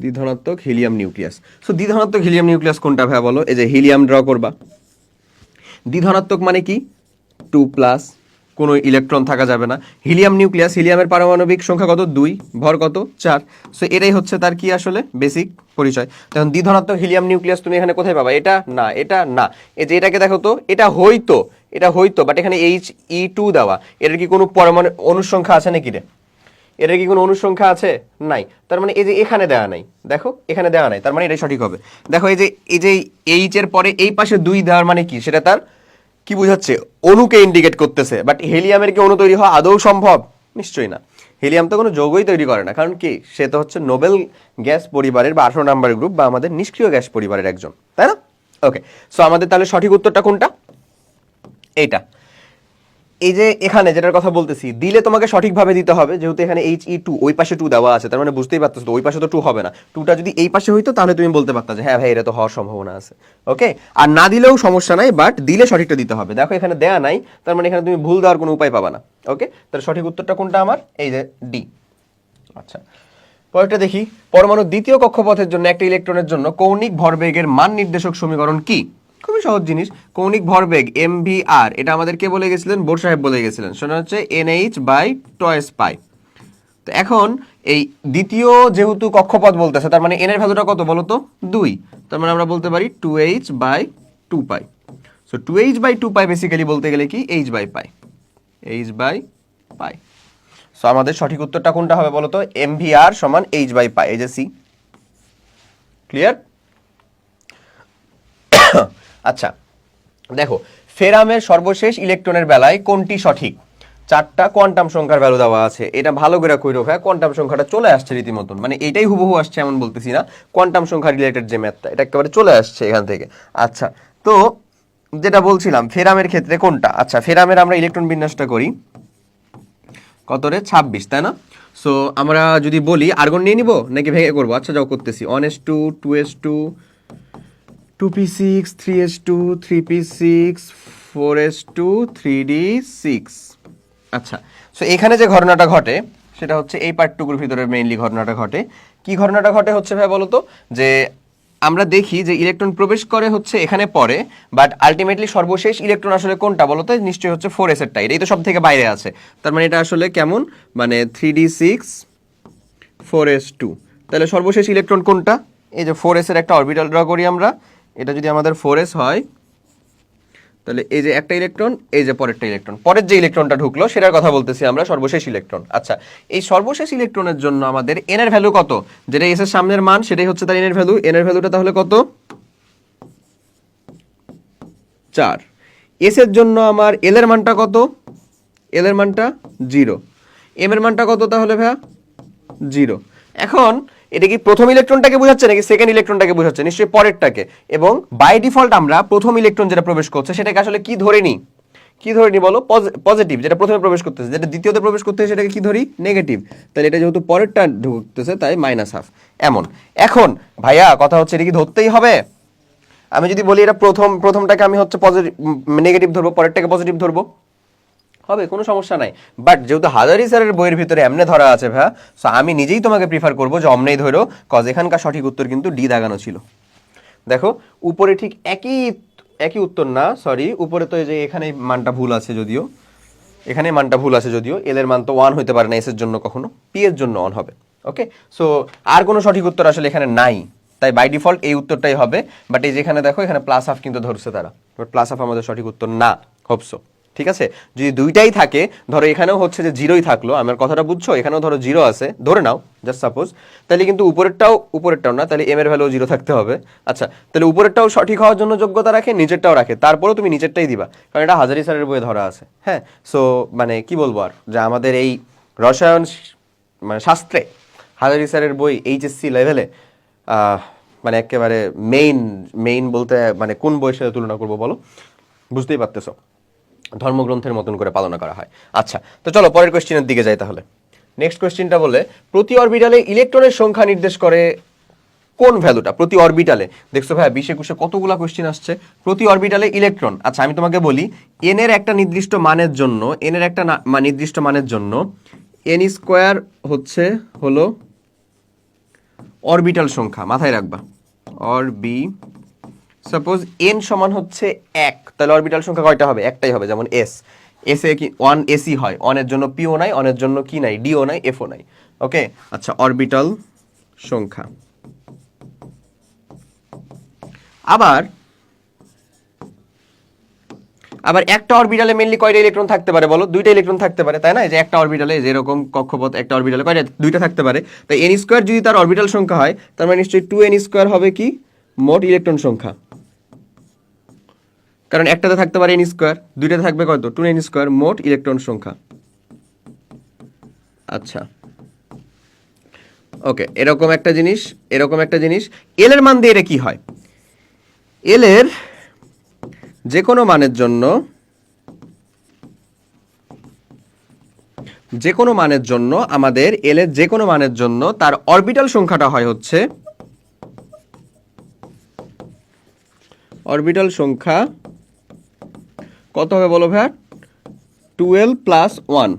দ্বিধনাত্মক হিলিয়াম নিউক্লিয়াস। সো দ্বিধনাত্মক হিলিয়াম নিউক্লিয়াস কোনটা ভাইয়া বলো? এই যে হিলিয়াম ড্র করবা। দ্বিধনাত্মক মানে কি? 2+, কোনো ইলেকট্রন থাকা যাবে না। হিলিয়াম নিউক্লিয়াস, হিলিয়ামের পারমাণবিক সংখ্যা কত? 2, ভর কত? 4। সো এটাই হচ্ছে তার কি আসলে বেসিক পরিচয়। তখন দ্বিধনাত্মক হিলিয়াম নিউক্লিয়াস তুমি এখানে কোথায় পাবা? এটা না, এটা না। এই যে এটাকে দেখো তো, এটা হইতো, বাট এখানে He2 দেওয়া, এটার কি কোনো পরমাণু অনুসংখ্যা আছে নাকি রে? এটার কি কোনো অনুসংখ্যা আছে? নাই। তার মানে এই যে এখানে দেওয়া নাই, দেখো এখানে দেওয়া নাই, তার মানে এটাই সঠিক হবে। দেখো এই যে এইচ এর পরে এই পাশে 2 দেওয়ার মানে কি, সেটা তার কি বোঝাচ্ছে, অণুকে ইন্ডিকেট করতেছে। বাট হিলিয়ামের কি অণু তৈরি হওয়া আদৌ সম্ভব? নিশ্চয়ই না। হিলিয়াম তো কোনো যৌগই তৈরি করে না, কারণ কি সে তো হচ্ছে নোবেল গ্যাস পরিবারের বা 18 নাম্বার গ্রুপ বা আমাদের নিষ্ক্রিয় গ্যাস পরিবারের একজন, তাই না? ওকে, সো আমাদের তাহলে সঠিক উত্তরটা কোনটা? এইটা। এই যে এখানে যেটার কথা বলতেছি, দিলে তোমাকে সঠিকভাবে দিতে হবে, যেহেতু এখানে He2 ওই পাশে 2 দেওয়া আছে, তার মানে বুঝতেই পারতেছো তো ওই পাশে তো 2 হবে না। 2টা যদি এই পাশে হইতো তাহলে তুমি বলতে পারতা যে হ্যাঁ ভাই এটা তো হওয়ার সম্ভাবনা আছে। ওকে, আর না দিলেও সমস্যা নাই, বাট দিলে সঠিকটা দিতে হবে। দেখো এখানে দেয়া নাই, তার মানে এখানে তুমি ভুল দেওয়ার কোনো উপায় পাবা না। ওকে, তাহলে সঠিক উত্তরটা কোনটা আমার? এই যে ডি। আচ্ছা, পরেরটা দেখি। পরমাণুর দ্বিতীয় কক্ষপথের জন্য একটা ইলেকট্রনের জন্য কৌণিক ভরবেগের মান নির্দেশক সমীকরণ কি? খুবই সহজ জিনিস। কৌণিক ভরবেগ MVR, এটা আমাদের কে বলে গেছিলেন? বোর সাহেব বলে গেছিলেন। সেটা হচ্ছে NH/2s পাই। তো এখন এই দ্বিতীয় যেহেতু কক্ষপথ বলতেছে, তার মানে n এর ভ্যালুটা কত বলো তো? 2। তার মানে আমরা বলতে পারি 2h/2পাই। সো 2h/2পাই বেসিক্যালি বলতে গেলে কি h/পাই, h/পাই। সো আমাদের সঠিক উত্তরটা কোনটা হবে বলো তো? MVR সমান h/পাই। এই যে সি। ক্লিয়ার? আচ্ছা, দেখো ফেরামের সর্বশেষ ইলেকট্রনের বেলায় কোনটি সঠিক? 4টা কোয়ান্টাম সংখ্যার ভ্যালু দেওয়া আছে। এটা ভালো করে কইরো ভাই, কোয়ান্টাম সংখ্যাটা চলে আসছে রীতিমতন, মানে এটাই হুবহু আসছে এমন বলতেছি না, কোয়ান্টাম সংখ্যা রিলেটেড যে ম্যাথটা এটা একেবারে চলে আসছে এখান থেকে। আচ্ছা, তো যেটা বলছিলাম ফেরামের ক্ষেত্রে কোনটা? আচ্ছা, ফেরামের আমরা ইলেকট্রন বিন্যাসটা করি কত রে? 26, তাই না? সো আমরা যদি বলি আর্গন নিয়ে নিব নাকি ভেঙে করবো? আচ্ছা যাও করতেছি। 1s2 2s2 2p6 3s2 3p6 4s2 3d6। আচ্ছা, সো এখানে যে ঘটনাটা ঘটে সেটা হচ্ছে এই পার্টটুকুর ভিতরে মেইনলি ঘটনাটা ঘটে। কি ঘটনাটা ঘটে হচ্ছে ভাই বলতো, যে আমরা দেখি যে ইলেকট্রন প্রবেশ করে হচ্ছে এখানে পরে, বাট আলটিমেটলি সর্বশেষ ইলেকট্রন আসলে কোনটা বলতো? নিশ্চয়ই হচ্ছে 4s এরটা, এটাই তো সব থেকে বাইরে আছে। তার মানে এটা আসলে কেমন, মানে 3d6 4s2। তাহলে সর্বশেষ ইলেকট্রন কোনটা? এই যে 4s এর একটা অরবিটাল ড্র করি আমরা। এটা যদি আমাদের 4s হয়, তাহলে এই যে একটা ইলেকট্রন, এই যে পরেরটা ইলেকট্রন, পরের যে ইলেকট্রনটা ঢুকলো সেটার কথা বলতেছি আমরা, সর্বশেষ ইলেকট্রন। আচ্ছা, এই সর্বশেষ ইলেকট্রনের জন্য আমাদের এন এর ভ্যালু কত? যেটা এস এর সামনের মান সেটাই হচ্ছে তার এন এর ভ্যালু। এন এর ভ্যালুটা তাহলে কত? 4। এস এর জন্য আমার এল এর মানটা কত? এল এর মানটা 0। এম এর মানটা কত তাহলে ভাইয়া? 0। এখন এটা কি প্রথম ইলেকট্রনটাকে বোঝাচ্ছে নাকি সেকেন্ড ইলেকট্রনটাকে বোঝাচ্ছে? নিশ্চয়ই পরেরটাকে। এবং বাই ডিফল্ট আমরা প্রথম ইলেকট্রন যেটা প্রবেশ করছে সেটাকে আসলে কি ধরে নিই? কি ধরে নিই বলো? পজিটিভ। যেটা প্রথমে প্রবেশ করতেছে, যেটা দ্বিতীয়তে প্রবেশ করতেছে সেটাকে কি ধরি? নেগেটিভ। তাহলে এটা যেহেতু পরেরটা ঢুকতেছে তাই -1/2 এমন। এখন ভাইয়া কথা হচ্ছে এটা কি ধরতেই হবে? আমি যদি বলি এটা প্রথমটাকে আমি হচ্ছে পজিটিভ নেগেটিভ ধরবো, পরেরটাকে পজিটিভ ধরবো, হবে, কোনো সমস্যা নাই। বাট যেহেতু হাজারি স্যারের বইয়ের ভিতরে এমনে ধরা আছে ভাইয়া, সো আমি নিজেই তোমাকে প্রিফার করবো যে অমনেই ধরো, কজ এখানকার সঠিক উত্তর কিন্তু ডি দাগানো ছিল। দেখো উপরে ঠিক একই উত্তর না, সরি, উপরে তো এই যে এখানে মানটা ভুল আছে যদিও, এখানে মানটা ভুল আছে যদিও, এল এর মান তো 1 হইতে পারে না এস এর জন্য কখনো, পি এর জন্য 1 হবে। ওকে, সো আর কোনো সঠিক উত্তর আসলে এখানে নাই, তাই বাই ডিফল্ট এই উত্তরটাই হবে। বাট এই যেখানে দেখো এখানে +1/2 কিন্তু ধরছে তারা, বাট +1/2 আমাদের সঠিক উত্তর না। হোপসো, ঠিক আছে? যদি দুইটাই থাকে, ধরো এখানেও হচ্ছে যে 0ই থাকলো, আমার কথাটা বুঝছো, এখানেও ধরো 0 আছে ধরে নাও, জাস্ট সাপোজ, তাহলে কিন্তু উপরেরটাও না, তাহলে এম এর ভ্যালু 0 থাকতে হবে। আচ্ছা, তাহলে উপরেরটাও সঠিক হওয়ার জন্য যোগ্যতা রাখে, নিচেরটাও রাখে, তারপরেও তুমি নিচেরটাই দিবা, কারণ এটা হাজারি স্যারের বইয়ে ধরা আছে। হ্যাঁ, সো মানে কি বলবো আর, যে আমাদের এই রসায়ন মানে শাস্ত্রে হাজারি স্যারের বই এইচএসসি লেভেলে মানে একেবারে মেইন বলতে মানে কোন বইয়ের সাথে তুলনা করবো বলো? বুঝতেই পারতেছো, ধর্মগ্রন্থের মতন করে পালন করা হয়। আচ্ছা, তো চলো পরের কোয়েশ্চেনের দিকে যাই তাহলে। নেক্সট কোয়েশ্চেনটা বলে প্রতি অরবিটালে ইলেকট্রনের সংখ্যা নির্দেশ করে কোন ভ্যালুটা? প্রতি অরবিটালে, দেখছো ভাই 20-21 কতগুলা কোয়েশ্চেন আসছে। প্রতি অরবিটালে ইলেকট্রন। আচ্ছা, আমি তোমাকে বলি এন এর একটা নির্দিষ্ট মানের জন্য, এন এর একটা নির্দিষ্ট মানের জন্য n² হলো অরবিটাল সংখ্যা, মাথায় রাখবা। সাপোজ n সমান হচ্ছে 1, তাহলে অরবিটাল সংখ্যা কয়টা হবে? একটাই হবে, যেমন s। এস এ কি 1s হয়, 1 এর জন্য পিও নাই, 1 এর জন্য কি নাই? ডিও নাই, এফও নাই। ওকে, আচ্ছা, অরবিটাল সংখ্যা। আবার আবার একটা অরবিটালে মেইনলি কয়টা ইলেকট্রন থাকতে পারে বলো? দুইটা ইলেকট্রন থাকতে পারে, তাই না? যে একটা অরবিটালে যেরকম কক্ষপথ, একটা অরবিটালে কয়টা, দুইটা থাকতে পারে। তাই এন স্কোয়ার যদি তার অরবিটাল সংখ্যা হয়, তার মানে নিশ্চয়ই 2n স্কোয়ার হবে কি মোট ইলেকট্রন সংখ্যা, কারণ একটাতে থাকতে পারে এন স্কোয়ার, দুইটাতে থাকবে কত? 2n স্কোয়ার মোট ইলেকট্রন সংখ্যা। আচ্ছা, ওকে, এরকম একটা জিনিস, এরকম একটা জিনিস। এল এর মান দিয়ে এটা কি হয়? এল এর যে কোনো মানের জন্য, যে কোনো মানের জন্য আমাদের এল এর যে কোনো মানের জন্য তার অরবিটাল সংখ্যাটা হয় হচ্ছে, অরবিটাল সংখ্যা কত হবে বলো ভাইয়া? 12 প্লাস 1,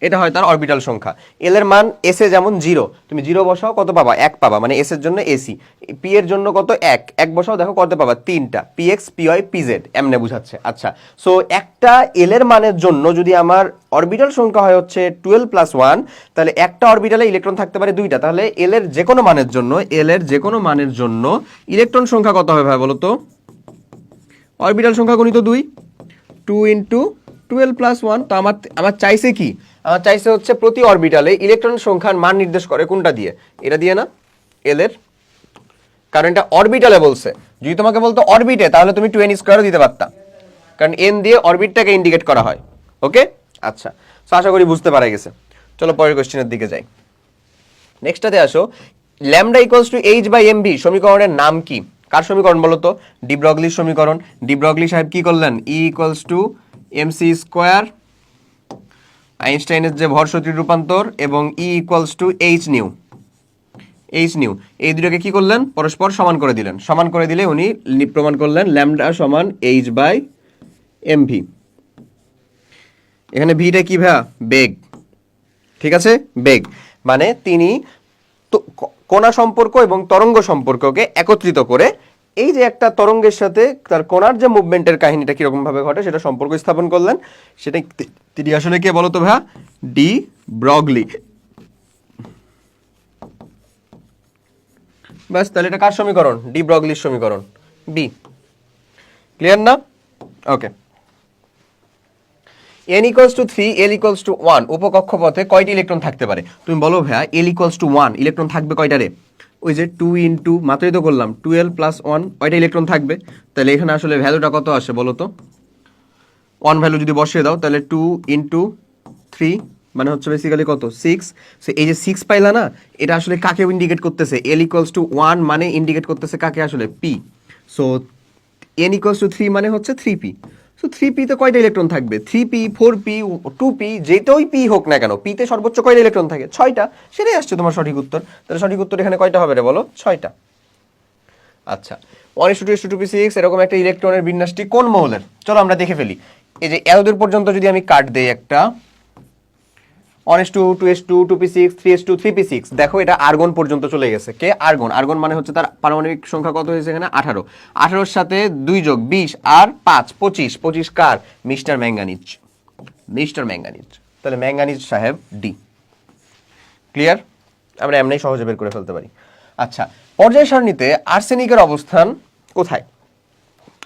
এটা হয় তার অরবিটাল সংখ্যা। এল এর মান এস এ যেমন 0, তুমি 0 বসাও কত পাবা? 1 পাবা, মানে এস এর জন্য এসি। পি এর জন্য কত? 1 বসাও, দেখো কত পাবা? 3টা, P X, P Y, P Z, এমনে বুঝাচ্ছে। আচ্ছা, সো একটা এল এর মানের জন্য যদি আমার অরবিটাল সংখ্যা হয় হচ্ছে 12 প্লাস 1, তাহলে একটা অরবিটালে ইলেকট্রন থাকতে পারে 2টা। তাহলে এল এর যে কোনো মানের জন্য, এল এর যে কোনো মানের জন্য ইলেকট্রন সংখ্যা কত হবে ভাই বলো তো? অরবিটাল সংখ্যা গুণিত 2, 2 ইন্টু 12 প্লাস 1। তো আমার চাইছে কি? আমার চাইছে হচ্ছে প্রতি অরবিটালে ইলেকট্রন সংখ্যার মান নির্দেশ করে কোনটা দিয়ে? এটা দিয়ে না, এল এর, কারণ এটা অরবিটালে বলছে। যদি তোমাকে বলতো অরবিটে, তাহলে তুমি 2n স্কোয়ারও দিতে পারতা, কারণ এন দিয়ে অরবিটটাকে ইন্ডিকেট করা হয়। ওকে, আচ্ছা, তো আশা করি বুঝতে পারা গেছে। চলো পরের কোশ্চেনের দিকে যাই। নেক্সটটাতে আসো, lambda equals to H by M V সমীকরণের নাম কি? কার সমীকরণ বলো তো? ডি ব্রগলির সমীকরণ। ডি ব্রগলি সাহেব কি করলেন? E equals to M C square, আইনস্টাইনের যে ভর শক্তির রূপান্তর, এবং E equals to H nu, H nu, এই দুটোকে কি করলেন? পরস্পর সমান করে দিলেন। সমান করে দিলে উনি প্রমাণ করলেন ল্যামডা সমান এইচ বাই এম ভি। এখানে ভিটা কি ভাইয়া? বেগ, ঠিক আছে, বেগ। মানে তিনি কণা সম্পর্ক এবং তরঙ্গ সম্পর্ককে একত্রিত করে এই যে একটা তরঙ্গের সাথে তার কণার যে মুভমেন্টের কাহিনীটা কিরকম ভাবে ঘটে সেটা সম্পর্ক স্থাপন করলেন। সেটা তিনি আসলে কে বলতো ভাইয়া? De Broglie. ব্যাস, তাহলে এটা কার সমীকরণ? ডি ব্রগলির সমীকরণ, বি। ক্লিয়ার না? ওকে। n equals to 3, l equals to 1 উপকক্ষপথে কয়টি ইলেকট্রন থাকতে পারে? তুমি বলো ভাইয়া l ইকুয়ালস টু 1 ইলেকট্রন থাকবে কয়টারে? ওই যে 2 ইন্টু মাত্রই তো করলাম 12 প্লাস 1, কয়টা ইলেকট্রন থাকবে? তাহলে এখানে আসলে ভ্যালুটা কত আসে বলো তো? 1 ভ্যালু যদি বসিয়ে দাও তাহলে 2 ইন্টু 3 মানে হচ্ছে বেসিক্যালি কত? 6। সো এই যে 6 পাইলা না, এটা আসলে কাকে ইন্ডিকেট করতেছে? l ইকুয়ালস টু 1 মানে ইন্ডিকেট করতেছে কাকে? আসলে p। So n equals to 3 মানে হচ্ছে 3p। সো 3p তে কয়টা ইলেকট্রন থাকবে? 3p, 4p, 2p, যেটাই p হোক না কেন, p তে সর্বোচ্চ কয়টা ইলেকট্রন থাকে? 6টা। সেটাই আসছে তোমার সঠিক উত্তর। তাহলে সঠিক উত্তর এখানে কয়টা হবে রে বলো? 6টা। আচ্ছা, 1:2:2p6 এরকম একটা ইলেকট্রনের বিন্যাসটি কোন মৌলের? চলো আমরা দেখে ফেলি। এই যে এতদূর পর্যন্ত যদি আমি কাট দেই একটা 1:2, 2:2, 2p6, 3:2, 3p6, দেখো এটা আর্গন পর্যন্ত চলে গেছে। কে? আর্গন। আর্গন মানে হচ্ছে তার পারমাণবিক সংখ্যা কত হয়েছে এখানে? 18। 18-র সাথে 2 যোগ 20 আর 5, 25। 25 কার? Mister manganese, mister manganese. তাহলে ম্যাঙ্গানিজ সাহেব ডি। ক্লিয়ার? আমরা এমনি সহজে বের করে ফেলতে পারি। আচ্ছা, পর্যায় সারণীতে আর্সেনিকের অবস্থান কোথায়?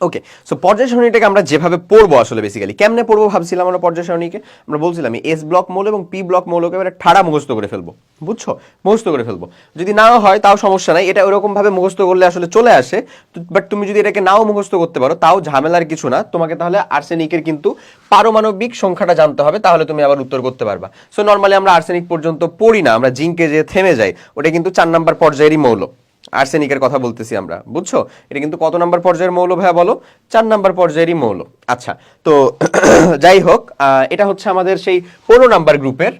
ওকে, সো পর্যায় সারণীটাকে আমরা যেভাবে পড়বো আসলে বেসিক্যালি কেমনে পড়বো ভাবছিলাম আমরা পর্যায় সারণীকে, আমরা বলছিলাম এস ব্লক মৌল এবং পি ব্লক মৌলকে এবারে ঠাড়া মুখস্থ করে ফেলবো। বুঝছো? মুখস্থ করে ফেলবো। যদি নাও হয় তাও সমস্যা নাই, এটা ওরকম ভাবে মুখস্থ করলে আসলে চলে আসে। বাট তুমি যদি এটাকে নাও মুখস্থ করতে পারো তাও ঝামেলার কিছু না। তোমাকে তাহলে আর্সেনিকের কিন্তু পারমাণবিক সংখ্যাটা জানতে হবে, তাহলে তুমি আবার উত্তর করতে পারবা। সো নর্মালি আমরা আর্সেনিক পর্যন্ত পড়ি না, আমরা জিঙ্কে যে থেমে যাই, ওটা কিন্তু 4 নাম্বার পর্যায়েরই মৌল। আর্সেনিকের কথা বলতেছি আমরা, বুঝছো? এটা কিন্তু কত নাম্বার পর্যায়ের মৌল ভাইয়া বলো? 4 নাম্বার পর্যায়েরই মৌল। আচ্ছা, তো যাই হোক, এটা হচ্ছে আমাদের সেই 15 নাম্বার গ্রুপের,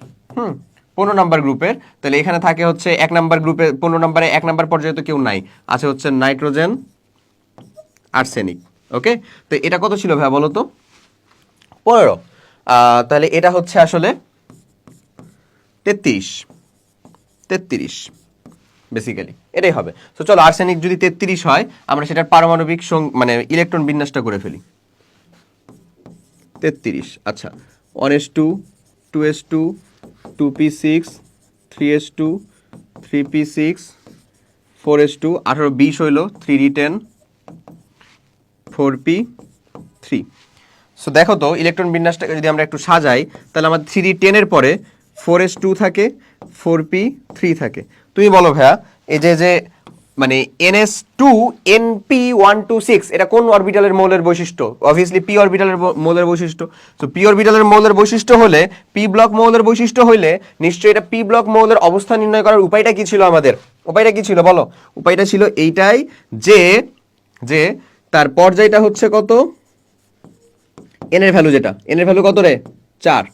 15 নাম্বার গ্রুপের। তাহলে এখানে থাকে হচ্ছে 1 নাম্বার গ্রুপে, 15 নাম্বারে 1 নাম্বার পর্যায়ে তো কেউ নাই, আছে হচ্ছে নাইট্রোজেন, আর্সেনিক। ওকে, তো এটা কত ছিল ভাইয়া বলো তো? 15। তাহলে এটা হচ্ছে আসলে 33 বেসিক্যালি এটাই হবে। তো চলো, আর্সেনিক যদি 33 হয়, আমরা সেটার পারমাণবিক মানে ইলেকট্রন বিন্যাসটা করে ফেলি। 33, আচ্ছা, 1:2, 2:2, 2p6, 3:2, 3p6, 4:2, 18, 20 হইল, 3d10, 4p3। সো দেখো তো ইলেকট্রন বিন্যাসটাকে যদি আমরা একটু সাজাই, তাহলে আমাদের 3d10 এর পরে 4s2 থাকে, 4p3 থাকে। তুমি বলো ভাইয়া, এই যে মানে ns2 np126 এটা কোন অরবিটালের মৌলের বৈশিষ্ট্য? অবভিয়াসলি পি অরবিটালের মৌলের বৈশিষ্ট্য। সো পি অরবিটালের মৌলের বৈশিষ্ট্য হলে, পি ব্লক মৌলের বৈশিষ্ট্য হইলে নিশ্চয়ই এটা পি ব্লক মৌলের অবস্থান নির্ণয় করার উপায়টা কি ছিল আমাদের? উপায়টা কি ছিল বলো? উপায়টা ছিল এইটাই যে তার পর্যায়টা হচ্ছে কত, এন এর ভ্যালু, যেটা এন এর ভ্যালু কত রে? 4।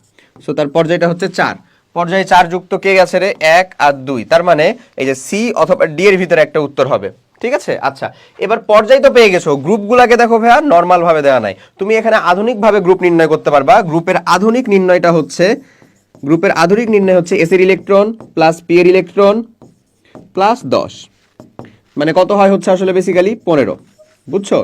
সো তার পর্যায়টা হচ্ছে 4। পর্যায়ে 4 যুক্ত কে গেছে রে? 1 আর 2। তার মানে এই যে সি অথবা ডি এর ভিতরে একটা উত্তর হবে। ঠিক আছে, আচ্ছা এবার পর্যায় তো পেয়ে গেছো, গ্রুপগুলোকে দেখো ভাইয়া নর্মাল ভাবে দেওয়া নাই, তুমি এখানে আধুনিক ভাবে গ্রুপ নির্ণয় করতে পারবা। গ্রুপের আধুনিক নির্ণয় হচ্ছে এস এর ইলেকট্রন প্লাস পি এর ইলেকট্রন প্লাস 10, মানে কত হয় হচ্ছে আসলে বেসিক্যালি 15। বুঝছো?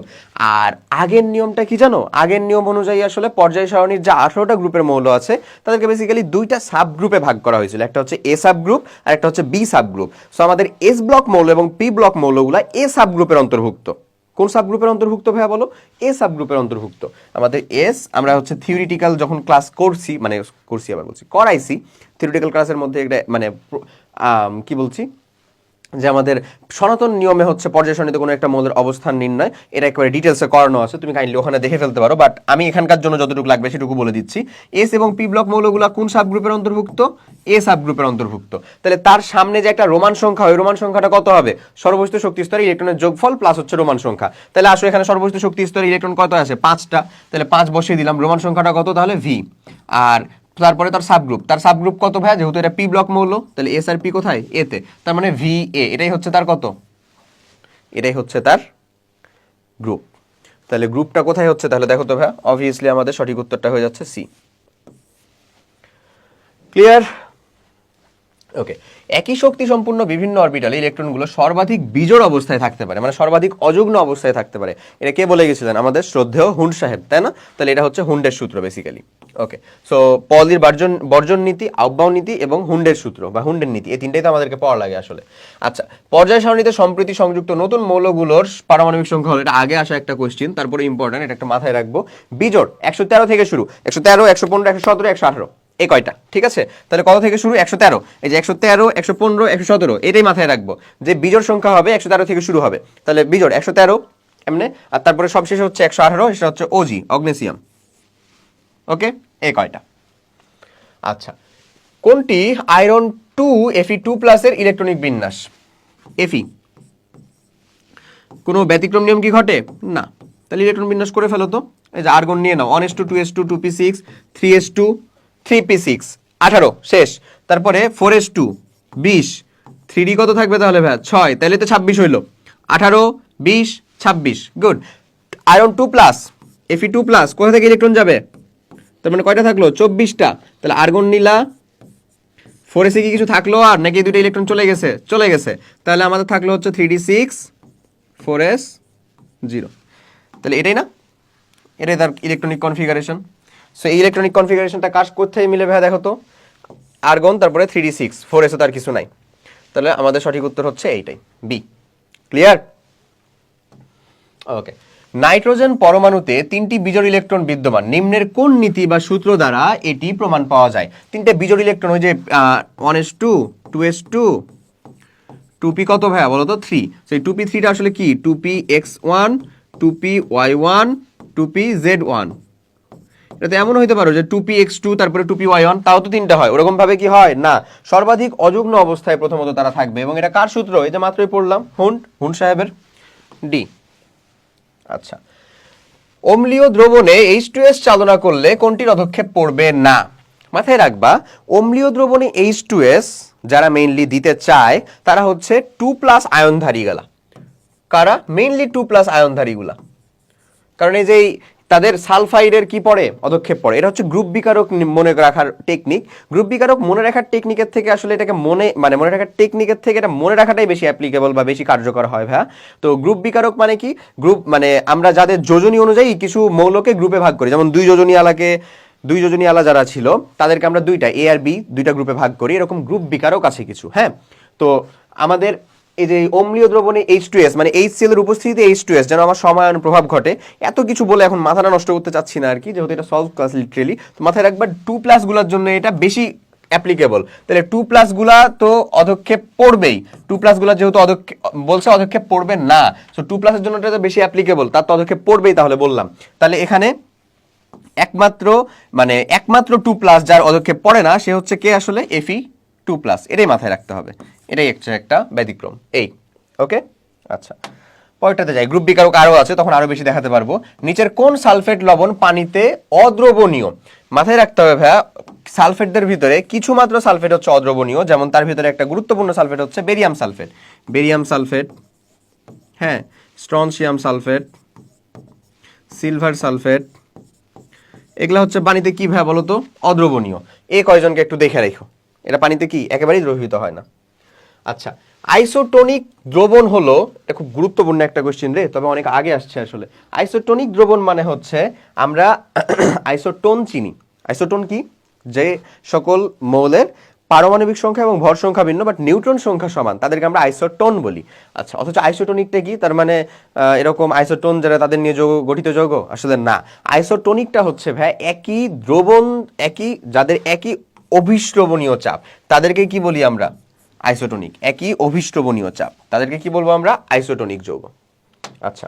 আর আগের নিয়মটা কি জানো? আগের নিয়ম অনুযায়ী আসলে পর্যায় সারণীর যে 18টা গ্রুপের মৌল আছে তাদেরকে বেসিক্যালি দুইটা সাব গ্রুপে ভাগ করা হয়েছিল, একটা হচ্ছে এ সাব গ্রুপ আর একটা হচ্ছে বি সাব গ্রুপ। সো আমাদের এস ব্লক মৌল এবং পি ব্লক মৌলগুলা এ সাব গ্রুপের অন্তর্ভুক্ত। কোন সাব গ্রুপের অন্তর্ভুক্ত ভাইয়া বলো? এ সাব গ্রুপের অন্তর্ভুক্ত। আমাদের এস আমরা হচ্ছে থিওরিটিক্যাল যখন ক্লাস করছি, মানে করছি আবার বলছি করাইছি, থিওরিটিক্যাল ক্লাসের মধ্যে একটা মানে কি বলছি যে আমাদের সনাতন নিয়মে হচ্ছে পর্যায় সারণীতে কোনো একটা মৌলের অবস্থান নির্ণয়, এটা একেবারে ডিটেলসে করানো আছে, তুমি কাইন্ডলি ওখানে দেখে ফেলতে পারো, বাট আমি এখানকার জন্য যতটুকু লাগবে সেটুকু বলে দিচ্ছি। এস এবং পি ব্লক মৌলগুলো কোন সাব গ্রুপের অন্তর্ভুক্ত? এ সাব গ্রুপের অন্তর্ভুক্ত। তাহলে তার সামনে যে একটা রোমান সংখ্যা, ওই রোমান সংখ্যাটা কত হবে? সর্বস্থিত শক্তি স্তরে ইলেকট্রনের যোগফল প্লাস হচ্ছে রোমান সংখ্যা। তাহলে আসলে এখানে সর্বস্থিত শক্তি স্তরে ইলেকট্রন কত আছে? 5টা। তাহলে 5 বসিয়ে দিলাম, রোমান সংখ্যাটা কত তাহলে? ভি। আর তারপরে তার সাবগ্রুপ কত ভাই? যেহেতু এটা পি ব্লক মৌল, তাহলে এস আর পি কোথায়? এতে। তার মানে ভি এ, এটাই হচ্ছে তার কত? এটাই হচ্ছে তার গ্রুপ। তাহলে গ্রুপটা কোথায় হচ্ছে তাহলে দেখো তো ভাই, অবভিয়াসলি আমাদের সঠিক উত্তরটা হয়ে যাচ্ছে সি। ক্লিয়ার? ওকে। একই শক্তি সম্পূর্ণ বিভিন্ন অরবিটালে ইলেকট্রনগুলো সর্বাধিক বিজোড় অবস্থায় থাকতে পারে, মানে সর্বাধিক অযুগ্ন অবস্থায় থাকতে পারে। এটা কে বলে গেছিলেন? আমাদের শ্রদ্ধেয় হুন্ড সাহেব, তাই না? তাহলে এটা হচ্ছে হুন্ডের সূত্র বেসিক্যালি। ওকে, সো পলির বর্জন নীতি, আহ্বান নীতি এবং হুন্ডের সূত্র বা হুন্ডের নীতি, এই তিনটাই তো আমাদেরকে পড়া লাগে আসলে। আচ্ছা, পর্যায় সারণীতে সম্প্রতি সংযুক্ত নতুন মৌলগুলোর পারমাণবিক সংখ্যা হলো, এটা আগে আসা একটা কোয়েশ্চেন, তারপরে ইম্পর্টেন্ট, এটা একটা মাথায় রাখবো। বিজোড় 113 থেকে শুরু, 113, 115, 117, 118, এই কয়টা? ঠিক আছে, তাহলে কত থেকে শুরু? 113। এই যে 113, 115, 117, এটাই মাথায় রাখবো যে বিজোড় সংখ্যা হবে 113 থেকে শুরু হবে। তাহলে বিজোড় 113 এমনি, আর তারপরে সবশেষে হচ্ছে 118, সেটা হচ্ছে ওজি, অগ্নেসিয়াম। ওকে, এই কয়টা। আচ্ছা, কোনটি আয়রন 2 Fe2+ এর ইলেকট্রনিক বিন্যাস? এফি। কোনো ব্যতিক্রম নিয়ম কি ঘটে? না। তাহলে ইলেকট্রন বিন্যাস করে ফেলো তো। এই যে আর্গন নিয়ে নাও, 1s2, 2s2, 2p6, 3s2, 3p6, 18 শেষ। তারপরে 4s2, 20, 3d কত থাকবে তাহলে ভাই? 6, তাহলে তো 26 হইলো। 18, 20, 26, গুড। আয়রন 2+, Fe2+, কোথা থেকে ইলেকট্রন যাবে? তার মানে কয়টা থাকলো? 24টা। তাহলে আর্গন নিলা, 4s কি কিছু থাকলো আর নাকি দুটো ইলেকট্রন চলে গেছে? চলে গেছে। তাহলে আমাদের থাকলো হচ্ছে 3d6, 4s 0। তাহলে এটাই না? এটাই তার ইলেকট্রনিক কনফিগারেশন। সো এই ইলেকট্রনিক কনফিগারেশনটা কাজ কোথায় মিলে ভাই দেখো তো? আর্গন, তারপরে 3d6, 4s তার কিছু নাই। তাহলে আমাদের সঠিক উত্তর হচ্ছে এইটাই, বি। ক্লিয়ার? ওকে। নাইট্রোজেন পরমাণুতে 3টি বিজোড় ইলেকট্রন বিদ্যমান, নিম্নের কোন নীতি বা সূত্র দ্বারা এটি প্রমাণ পাওয়া যায়? 3টে বিজোড় ইলেকট্রন, ওই যে 1s2, 2s2, 2p কত ভাইয়া বলো তো? 3। সেই 2p3টা আসলে কি? 2px1, 2py1, 2pz1। এটা তো এমন হইতে পারো যে 2px2 তারপরে 2py1, তাও তো 3টা হয়। ওরকম ভাবে কি হয়? না, সর্বাধিক অযুগ্ন অবস্থায় প্রথমত তারা থাকবে, এবং এটা কার সূত্র? এই যে মাত্রই পড়লাম, হুন্ড সাহেবের, ডি। আচ্ছা, অম্লীয় দ্রবণে H2S চালনা করলে কোনটি পদক্ষেপ পড়বে না? মাথায় রাখবা, অম্লীয় দ্রবণে H2S যারা মেইনলি দিতে চায় তারা হচ্ছে 2+ আয়নধারী গেলা। কারা? মেইনলি 2+ আয়নধারী গুলা। কারণ এই যে তাদের সালফাইডের কি পড়ে? পদক্ষেপ পড়ে। এটা হচ্ছে গ্রুপ বিকারক মনে রাখার টেকনিক। গ্রুপ বিকারক মনে রাখার টেকনিকের থেকে আসলে এটাকে মনে রাখার টেকনিকের থেকে এটা মনে রাখাটাই বেশি অ্যাপ্লিকেবল বা বেশি কার্যকর হয় ভাইয়া। তো গ্রুপ বিকারক মানে কি? গ্রুপ মানে আমরা যাদের যোজনী অনুযায়ী কিছু মৌলকে গ্রুপে ভাগ করি, যেমন দুই যোজনী আলা যারা ছিল তাদেরকে আমরা দুইটা এ আর বি দুইটা গ্রুপে ভাগ করি, এরকম গ্রুপ বিকারক আছে কিছু। হ্যাঁ, তো আমাদের এই যে অম্লীয় দ্রবণে H2S মানে HCl এর উপস্থিতিতে H2S যেন আমার সমায়ন প্রভাব ঘটে, এত কিছু বলে এখন মাথাটা নষ্ট করতে চাচ্ছি না আর কি, যেহেতু এটা সলভ ক্লাস লিটারেলি। তো মাথায় রাখবা 2+ গুলোর জন্য এটা বেশি অ্যাপ্লিকেবল। তাহলে 2+ গুলা তো অধক্ষেপ পড়বেই, 2+ গুলা যেহেতু বলছে অধক্ষেপ পড়বে না, সো 2+ এর জন্য এটা তো বেশি অ্যাপ্লিকেবল, তার তো অধক্ষেপ পড়বেই তাহলে বললাম। তাহলে এখানে একমাত্র 2+ যার অধক্ষেপ পড়ে না সে হচ্ছে কে আসলে Fe2+, এটাই মাথায় রাখতে হবে, এটাই একটা ব্যতিক্রম এই। ওকে, আচ্ছা পরেরটাতে যাই। গ্রুপ বিকারক আরো আছে, তখন আরো বেশি দেখাতে পারবো। নিচের কোন সালফেট লবণ পানিতে অদ্রবণীয়? মাথায় রাখতে হবে ভাইয়া, সালফেটদের ভিতরে কিছু মাত্র সালফেট হচ্ছে অদ্রবণীয়, যেমন তার ভিতরে একটা গুরুত্বপূর্ণ সালফেট হচ্ছে বেরিয়াম সালফেট, হ্যাঁ, স্ট্রনশিয়াম সালফেট, সিলভার সালফেট, এগুলা হচ্ছে পানিতে কি ভাইয়া বলো তো? অদ্রবণীয়। এই কয়জনকে একটু দেখে রেখো, এটা পানিতে কি একেবারেই দ্রবীভূত হয় না। আচ্ছা, আইসোটোনিক দ্রবণ হলো, এটা খুব গুরুত্বপূর্ণ একটা কোশ্চেন রে, তবে অনেক আগে আসছে আসলে। আইসোটোনিক দ্রবণ মানে হচ্ছে আমরা আইসোটোন চিনি। আইসোটোন কি? যে সকল মৌলের পারমাণবিক সংখ্যা এবং ভর সংখ্যা ভিন্ন বাট নিউট্রন সংখ্যা সমান, তাদেরকে আমরা আইসোটোন বলি। আচ্ছা, অথচ আইসোটোনিকটা কি? তার মানে এরকম আইসোটোন যারা তাদের নিয়ে যৌগ গঠিত যৌগ? আসলে না। আইসোটোনিকটা হচ্ছে ভাই একই দ্রবণ, যাদের একই অভিস্রবণীয় চাপ, তাদেরকে কি বলি আমরা? আইসোটোনিক। একই অভিস্রবণীয় চাপ, তাদেরকে কি বলবো আমরা? আইসোটোনিক যৌগ। আচ্ছা,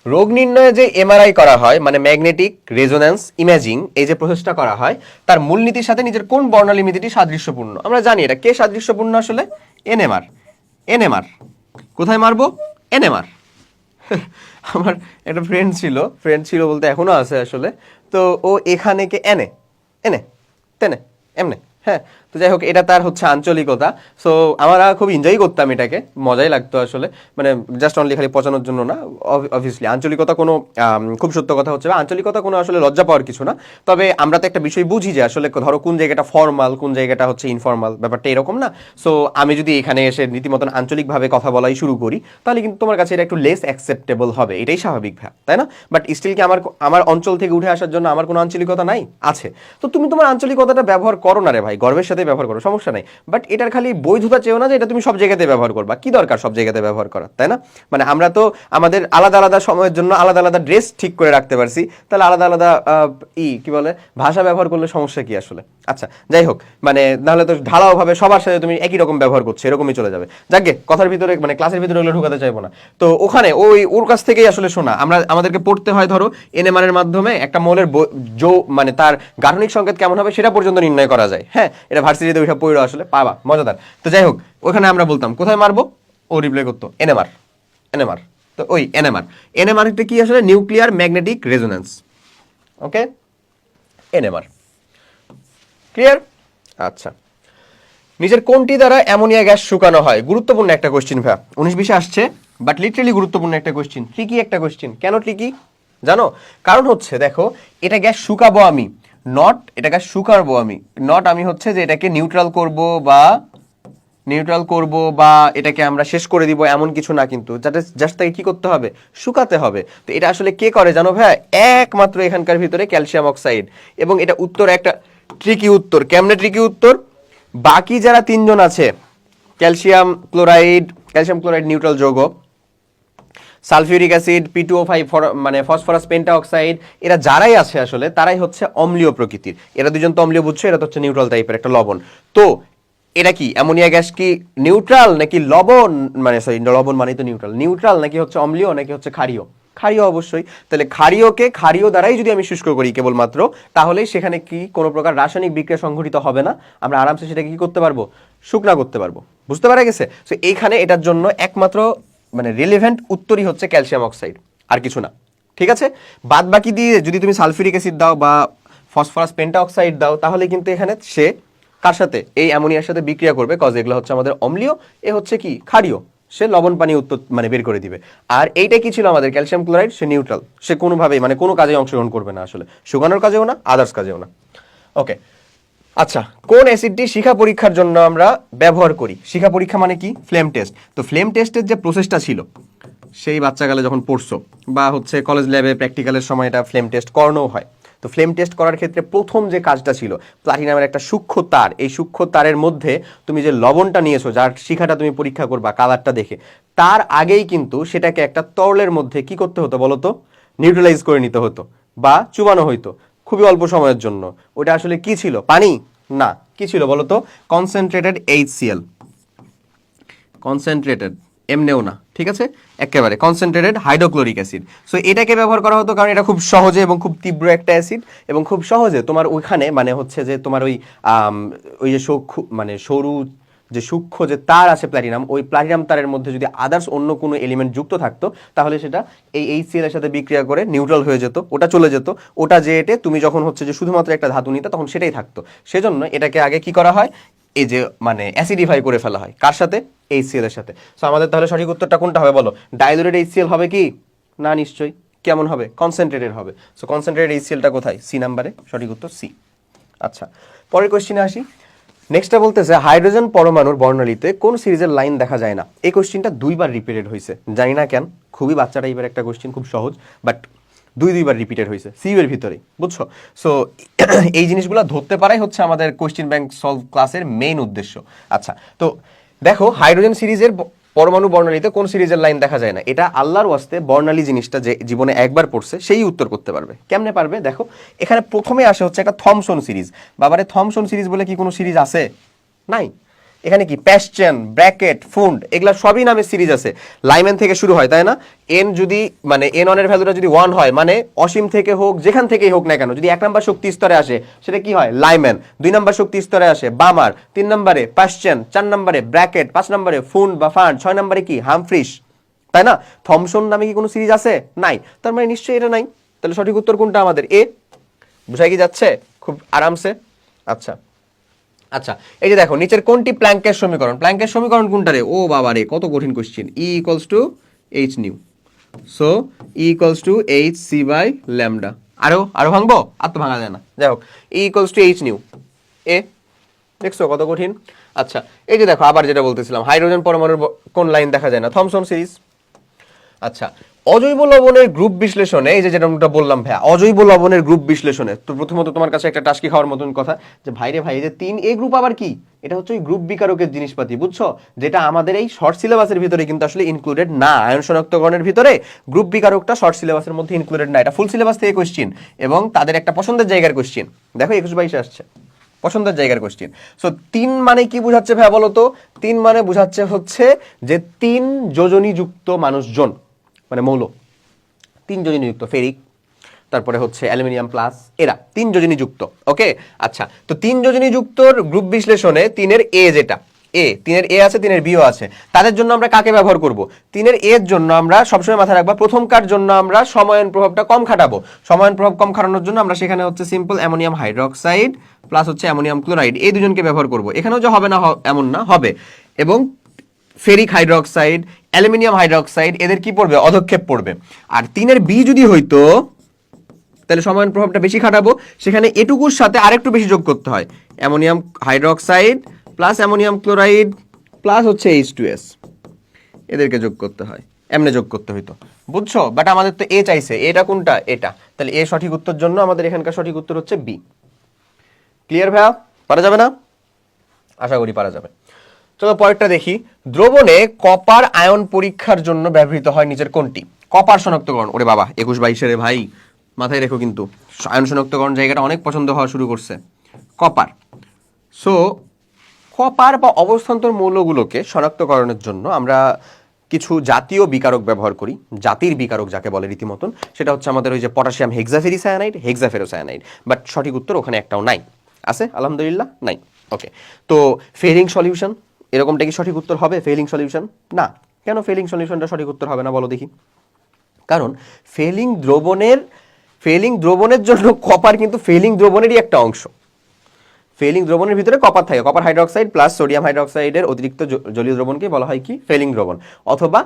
রোগ নির্ণয়ে যে এমআরআই করা হয় মানে ম্যাগনেটিক রেজোন্যান্স ইমেজিং, এই যে প্রসেসটা করা হয়, তার মূলনীতির সাথে নিজের কোন বর্ণালীমিতিটি সাদৃশ্যপূর্ণ? আমরা জানি এটা কে সাদৃশ্যপূর্ণ আসলে? এনএমআর। কোথায় মারবো? এনএমআর। আমার একটা ফ্রেন্ড ছিল বলতে এখনো আছে আসলে, তো ও এখানে কে এনে এনে তেনে এমনে, হ্যাঁ। তো যাই হোক, এটা তার হচ্ছে আঞ্চলিকতা। সো আমরা খুব এনজয় করতাম এটাকে, মজাই লাগতো আসলে, মানে জাস্ট অনলি খালি পচানোর জন্য না। অবভিয়াসলি আঞ্চলিকতা কোনো খুব সত্য কথা হচ্ছে আঞ্চলিকতা কোনো আসলে লজ্জা পাওয়ার কিছু না। তবে আমরা তো একটা বিষয় বুঝি যে আসলে ধরো কোন জায়গাটা ফর্মাল, কোন জায়গাটা হচ্ছে ইনফর্মাল, ব্যাপারটা এরকম না। সো আমি যদি এখানে এসে রীতিমতন আঞ্চলিকভাবে কথা বলাই শুরু করি, তাহলে কিন্তু তোমার কাছে এটা একটু লেস অ্যাকসেপ্টেবল হবে, এটাই স্বাভাবিক ভাব, তাই না? বাট স্টিল কি আমার অঞ্চল থেকে উঠে আসার জন্য আমার কোনো আঞ্চলিকতা নাই? আছে। তো তুমি তোমার আঞ্চলিকতাটা ব্যবহার করো না রে ভাই, গর্বের সাথে ব্যবহার করো, সমস্যা নাই। বাট এটার খালি বৈধতা চেয়েও না যে এটা তুমি সব জায়গাতে ব্যবহার করবা। কি দরকার সব জায়গাতে ব্যবহার করা, তাই না? মানে আমরা তো আমাদের আলাদা আলাদা সময়ের জন্য আলাদা আলাদা ড্রেস ঠিক করে রাখতে পারছি, তাহলে আলাদা আলাদা কি বলে ভাষা ব্যবহার করলে সমস্যা কি আসলে? আচ্ছা, যাই হোক, মানে নাহলে তো ঢালাও ভাবে সবার সাথে তুমি একই রকম ব্যবহার করছো, এরকমই চলে যাবে। যাকে কথার ভিতরে মানে ক্লাসের ভিতরে ওগুলো ঢুকাতে চাইবো না। তো ওখানে ওর কাছ থেকেই আসলে শোনা, আমাদেরকে পড়তে হয় ধরো এনএমআর এর মাধ্যমে একটা মৌলের মানে তার গাঠনিক সংকেত কেমন হবে সেটা পর্যন্ত নির্ণয় করা যায়। হ্যাঁ, এটা ভার্সিটিতে ওইসব পড়ো আসলে, পাবা, মজাদার। তো যাই হোক, ওখানে আমরা বলতাম কোথায় মারবো, ও রিপ্লাই করতো এনএমআর। তো ওই এনএমআর এটা কি আসলে? Nuclear magnetic resonance. Okay, NMR clear? আচ্ছা, নিচের কোনটি দ্বারা অ্যামোনিয়া গ্যাস শুকানো হয়? গুরুত্বপূর্ণ একটা কোশ্চেন ভাই, 19-20 আসছে, বাট লিটারেলি গুরুত্বপূর্ণ একটা কোশ্চেন, ট্রিকি একটা কোশ্চেন। কেন ট্রিকি জানো? কারণ হচ্ছে দেখো, এটা গ্যাস শুকাবো আমি, নট আমি হচ্ছে যে এটাকে নিউট্রাল করব বা এটাকে আমরা শেষ করে দিব, এমন কিছু না কিন্তু। জাস্ট তাকে কি করতে হবে? শুকাতে হবে। তো এটা আসলে কে করে জানো ভাই? একমাত্র এখানকার ভিতরে ক্যালসিয়াম অক্সাইড। এবং এটা উত্তর একটা ট্রিকি উত্তর। কেমনে ট্রিকি উত্তর? বাকি যারা তিনজন আছে, ক্যালসিয়াম ক্লোরাইড নিউট্রাল যৌগ, সালফিউরিক অ্যাসিড, P2O5 মানে ফসফরাস পেন্টা অক্সাইড, এরা যারাই আছে আসলে তারাই হচ্ছে অম্লীয় প্রকৃতির। এরা দুজন তো অম্লীয় বুঝছো, এরা তো হচ্ছে নিউট্রাল টাইপের একটা লবণ। তো এটা কি অ্যামোনিয়া গ্যাস কি নিউট্রাল নাকি লবণ, মানে সরি লবণ মানে তো নিউট্রাল নাকি হচ্ছে অম্লীয় নাকি হচ্ছে ক্ষারীয়? অবশ্যই। তাহলে ক্ষারীয় দ্বারাই যদি আমি শুষ্ক করি কেবলমাত্র, তাহলেই সেখানে কি কোনো প্রকার রাসায়নিক বিক্রিয়া সংঘটিত হবে না, আমরা আরামসে সেটাকে কি করতে পারবো? শুকনা করতে পারবো। বুঝতে পারা গেছে? তো এইখানে এটার জন্য একমাত্র মানে রিলেভেন্ট উত্তরই হচ্ছে ক্যালসিয়াম অক্সাইড, আর কিছু না। ঠিক আছে, বাদ বাকি দিয়ে যদি তুমি সালফিউরিক অ্যাসিড দাও বা ফসফরাস পেন্টা অক্সাইড দাও, তাহলে কিন্তু এখানে সে কার সাথে? এই অ্যামোনিয়ার সাথে বিক্রিয়া করবে, কজ এগুলো হচ্ছে আমাদের অম্লীয়, এ হচ্ছে কি ক্ষারীয়, সে লবণ পানি উত্তর মানে বের করে দিবে। আর এইটা কি ছিল আমাদের ক্যালসিয়াম ক্লোরাইড, সে নিউট্রাল, সে কোনোভাবেই মানে কোনো কাজে অংশগ্রহণ করবে না আসলে, শুকানোর কাজেও না, আদার্স কাজেও না। ওকে, আচ্ছা, কোন অ্যাসিডটি শিখা পরীক্ষার জন্য আমরা ব্যবহার করি? শিখা পরীক্ষা মানে কি? Flame test. তো ফ্লেম টেস্টের যে প্রসেসটা ছিল, সেই বাচ্চাকালে যখন পড়ছো বা হচ্ছে কলেজ ল্যাবে প্র্যাকটিক্যালের সময় এটা ফ্লেম টেস্ট করানো হয়। তো ফ্লেম টেস্ট করার ক্ষেত্রে প্রথম যে কাজটা ছিল, প্লাটিনামের একটা সূক্ষ্ম তার, এই সূক্ষ্ম তারের মধ্যে তুমি যে লবণটা নিয়েছো, যার শিখাটা তুমি পরীক্ষা করবা কালারটা দেখে, তার আগেই কিন্তু সেটাকে একটা তরলের মধ্যে কি করতে হতো বলো তো, নিউট্রালাইজ করে নিতে হতো বা চুবানো হইতো খুবই অল্প সময়ের জন্য। ওটা আসলে কি ছিল? পানি না, কি ছিল বলো তো? কনসেন্ট্রেটেড HCl, কনসেন্ট্রেটেড, এমনেও না, ঠিক আছে, একেবারে কনসেন্ট্রেটেড হাইড্রোক্লোরিক অ্যাসিড। সো এটাকে ব্যবহার করা হতো কারণ এটা খুব সহজে এবং খুব তীব্র একটা অ্যাসিড, এবং খুব সহজে তোমার ওইখানে মানে হচ্ছে যে তোমার ওই যে মানে সরু যে সূক্ষ্ম যে তার আছে প্ল্যাটিনাম, ওই প্ল্যাটিনাম তারের মধ্যে যদি আদার্স অন্য কোনো এলিমেন্ট যুক্ত থাকতো তাহলে সেটা এই HCl এর সাথে বিক্রিয়া করে নিউট্রাল হয়ে যেত, ওটা চলে যেত, ওটা যে এটে তুমি যখন হচ্ছে যে শুধুমাত্র একটা ধাতু নিতে তখন সেটাই থাকতো। সেজন্য এটাকে আগে কি করা হয়, এই যে মানে অ্যাসিডিফাই করে ফেলা হয়, কার সাথে? HCl এর সাথে। সো আমাদের তাহলে সঠিক উত্তরটা কোনটা হবে বলো? ডাইলুটেড HCl হবে কি না? নিশ্চয়ই। কেমন হবে? কনসেন্ট্রেটেড হবে। সো কনসেন্ট্রেটেড HClটা কোথায়? সি নাম্বারে, সঠিক উত্তর সি। আচ্ছা, পরের কোশ্চেনে আসি। নেক্সটটা বলতেছে হাইড্রোজেন পরমাণুর বর্ণালীতে কোন সিরিজের লাইন দেখা যায় না? এই কোশ্চেনটা দুইবার রিপিটেড হয়েছে, জানি না কেন, খুবই বাচ্চা টাইপের একটা কোশ্চেন, খুব সহজ, বাট দুইবার রিপিটেড হয়েছে সিইউ এর ভিতরে, বুঝছো? সো এই জিনিসগুলো ধরতে পারাই হচ্ছে আমাদের কোশ্চেন ব্যাংক সলভ ক্লাসের মেইন উদ্দেশ্য। আচ্ছা, তো দেখো হাইড্রোজেন সিরিজের পরমাণু বর্ণালীতে কোন সিরিজের লাইন দেখা যায় না, এটা আল্লাহর ওয়াস্তে বর্ণালী জিনিসটা যে জীবনে একবার পড়ছে সেই উত্তর করতে পারবে। কেমনে পারবে? দেখো এখানে প্রথমে আসে হচ্ছে একটা থমসন সিরিজ। বাবারে, থমসন সিরিজ বলে কি কোনো সিরিজ আছে? নাই। এখানে কি প্যাশ্চেন, ব্র্যাকেট, ফুন্ড, এগুলা সবই নামে সিরিজ আছে। লাইম্যান থেকে শুরু হয়, তাই না? এন যদি মানে N1 এর ভ্যালুটা যদি 1 হয়, মানে অসীম থেকে হোক, যেখান থেকেই হোক না কেন, যদি 1 নম্বর শক্তি স্তরে আসে সেটা কি হয়? লাইম্যান। 2 নম্বর শক্তি স্তরে আসে বামার, 3 নম্বরে প্যাশ্চেন, 4 নম্বরে ব্র্যাকেট, 5 নম্বরে ফুন্ড বা ফান্ড, 6 নম্বরে কি হামফ্রিস, তাই না? থমসন নামে কি কোনো সিরিজ আছে? নাই। তার মানে নিশ্চয়ই এটা নাই। তাহলে সঠিক উত্তর কোনটা আমাদের? এ। বুঝাই কি যাচ্ছে খুব আরামসে? আচ্ছা আচ্ছা, এই যে দেখো নিচের কোনটি প্ল্যাঙ্কের সমীকরণ? প্ল্যাঙ্কের সমীকরণ কোনটা রে? ও বাবা রে, কত কঠিন question. E equals to H nu, so E equals to H C by lambda. আরো ভাঙবো? আর তো ভাঙা যায় না, যাই হোক, E equals to H nu. এ, দেখছো কত কঠিন? আচ্ছা, এই যে দেখো আবার যেটা বলতেছিলাম, হাইড্রোজেন পরমাণুর কোন লাইন দেখা যায় না? Thomson series. আচ্ছা, অজৈব লবণের গ্রুপ বিশ্লেষণে, এই যে যেটা বললাম ভাইয়া, অজৈব লবণের গ্রুপ বিশ্লেষণে, তো প্রথমত তোমার কাছে একটা টাস্কি খাওয়ার মতন কথা যে ভাইরে ভাই, এই যে 3A গ্রুপ আবার কি? এটা হচ্ছে ওই গ্রুপ বিকারকের জিনিসপাতি, বুঝছো? যেটা আমাদের এই শর্ট সিলেবাসের ভিতরে কিন্তু আসলে ইনক্লুডেড না। আয়ন শনাক্তকরণের ভিতরে গ্রুপ বিকারকটা শর্ট সিলেবাসের মধ্যে ইনক্লুডেড না, এটা ফুল সিলেবাস থেকে কোশ্চেন, এবং তাদের একটা পছন্দের জায়গার কোশ্চেন। দেখো 21-22 আসছে, পছন্দের জায়গার কোশ্চেন। সো 3 মানে কি বুঝাচ্ছে ভাইয়া বলো তো? 3 মানে বুঝাচ্ছে হচ্ছে যে 3 যোজনীযুক্ত মানুষজন, মানে মৌল 3 যোজনীযুক্ত, ফেরিক, তারপরে হচ্ছে অ্যালুমিনিয়াম প্লাস, এরা 3 যোজনীযুক্ত। ওকে, আচ্ছা, তো 3 যোজনীযুক্তর গ্রুপ বিশ্লেষণে 3-এর এ যেটা, 3-এর এ আছে, 3-এর বিও আছে, তাদের জন্য আমরা কাকে ব্যবহার করব? 3-এর এর জন্য আমরা সবসময় মাথায় রাখবা, প্রথমকার জন্য আমরা সমায়ন প্রভাবটা কম খাটাবো। সমায়ন প্রভাব কম খাটানোর জন্য আমরা সেখানে হচ্ছে সিম্পল অ্যামোনিয়াম হাইড্রোক্সাইড প্লাস হচ্ছে অ্যামোনিয়াম ক্লোরাইড, এই দুজনকে ব্যবহার করব। এখানেও যে হবে না এমন না, হবে। এবং ফেরিক হাইড্রোক্সাইড, অ্যালুমিনিয়াম হাইড্রোক্সাইড, এদের কি পড়বে? অধক্ষেপ পড়বে। আর 3-এর বি যদি হইতো তাহলে সমায়ন প্রভাবটা বেশি খাটাবো, সেখানে এটুকুর সাথে আরেকটু বেশি যোগ করতে হয়, ammonium hydroxide plus ammonium chloride plus হচ্ছে H2S, এদেরকে যোগ করতে হয়, এমনি যোগ করতে হইতো, বুঝছো? বাট আমাদের তো এ চাইছে, এটা কোনটা? এটা। তাহলে এ সঠিক উত্তর জন্য আমাদের এখানকার সঠিক উত্তর হচ্ছে বি। ক্লিয়ার ভাইয়া? পারা যাবে না? আশা করি পারা যাবে। চলো পরেরটা দেখি। দ্রবণে কপার আয়ন পরীক্ষার জন্য ব্যবহৃত হয় নিচের কোনটি? কপার শনাক্তকরণ, ওরে বাবা 21-22 ভাই, মাথায় রেখো কিন্তু, আয়ন শনাক্তকরণ জায়গাটা অনেক পছন্দ হওয়া শুরু করছে। কপার, সো কপার বা অবস্থান্তর মৌলগুলোকে শনাক্তকরণের জন্য আমরা কিছু জাতীয় বিকারক ব্যবহার করি, জাতির বিকারক যাকে বলে রীতিমতন, সেটা হচ্ছে আমাদের ওই যে পটাশিয়াম হেক্সাফেরিসায়ানাইড, হেক্সাফেরোসায়ানাইড, বাট সঠিক উত্তর ওখানে একটাও নাই। আছে আলহামদুলিল্লাহ? নাই। ওকে, তো ফেরিং সলিউশন, এরকমটা কি সঠিক উত্তর হবে? ফেলিং সলিউশন না। কেন ফেলিং সলিউশনটা সঠিক উত্তর হবে না বলো দেখি? কারণ ফেলিং দ্রবণের জন্য কপার কিন্তু ফেলিং দ্রবণেরই একটা অংশ। ফেলিং দ্রবণের ভিতরে কপার থাকে, কপার হাইড্রোক্সাইড প্লাস সোডিয়াম হাইড্রোক্সাইডের অতিরিক্ত জলীয় দ্রবণকে বলা হয় কি? ফেলিং দ্রবণ। অথবা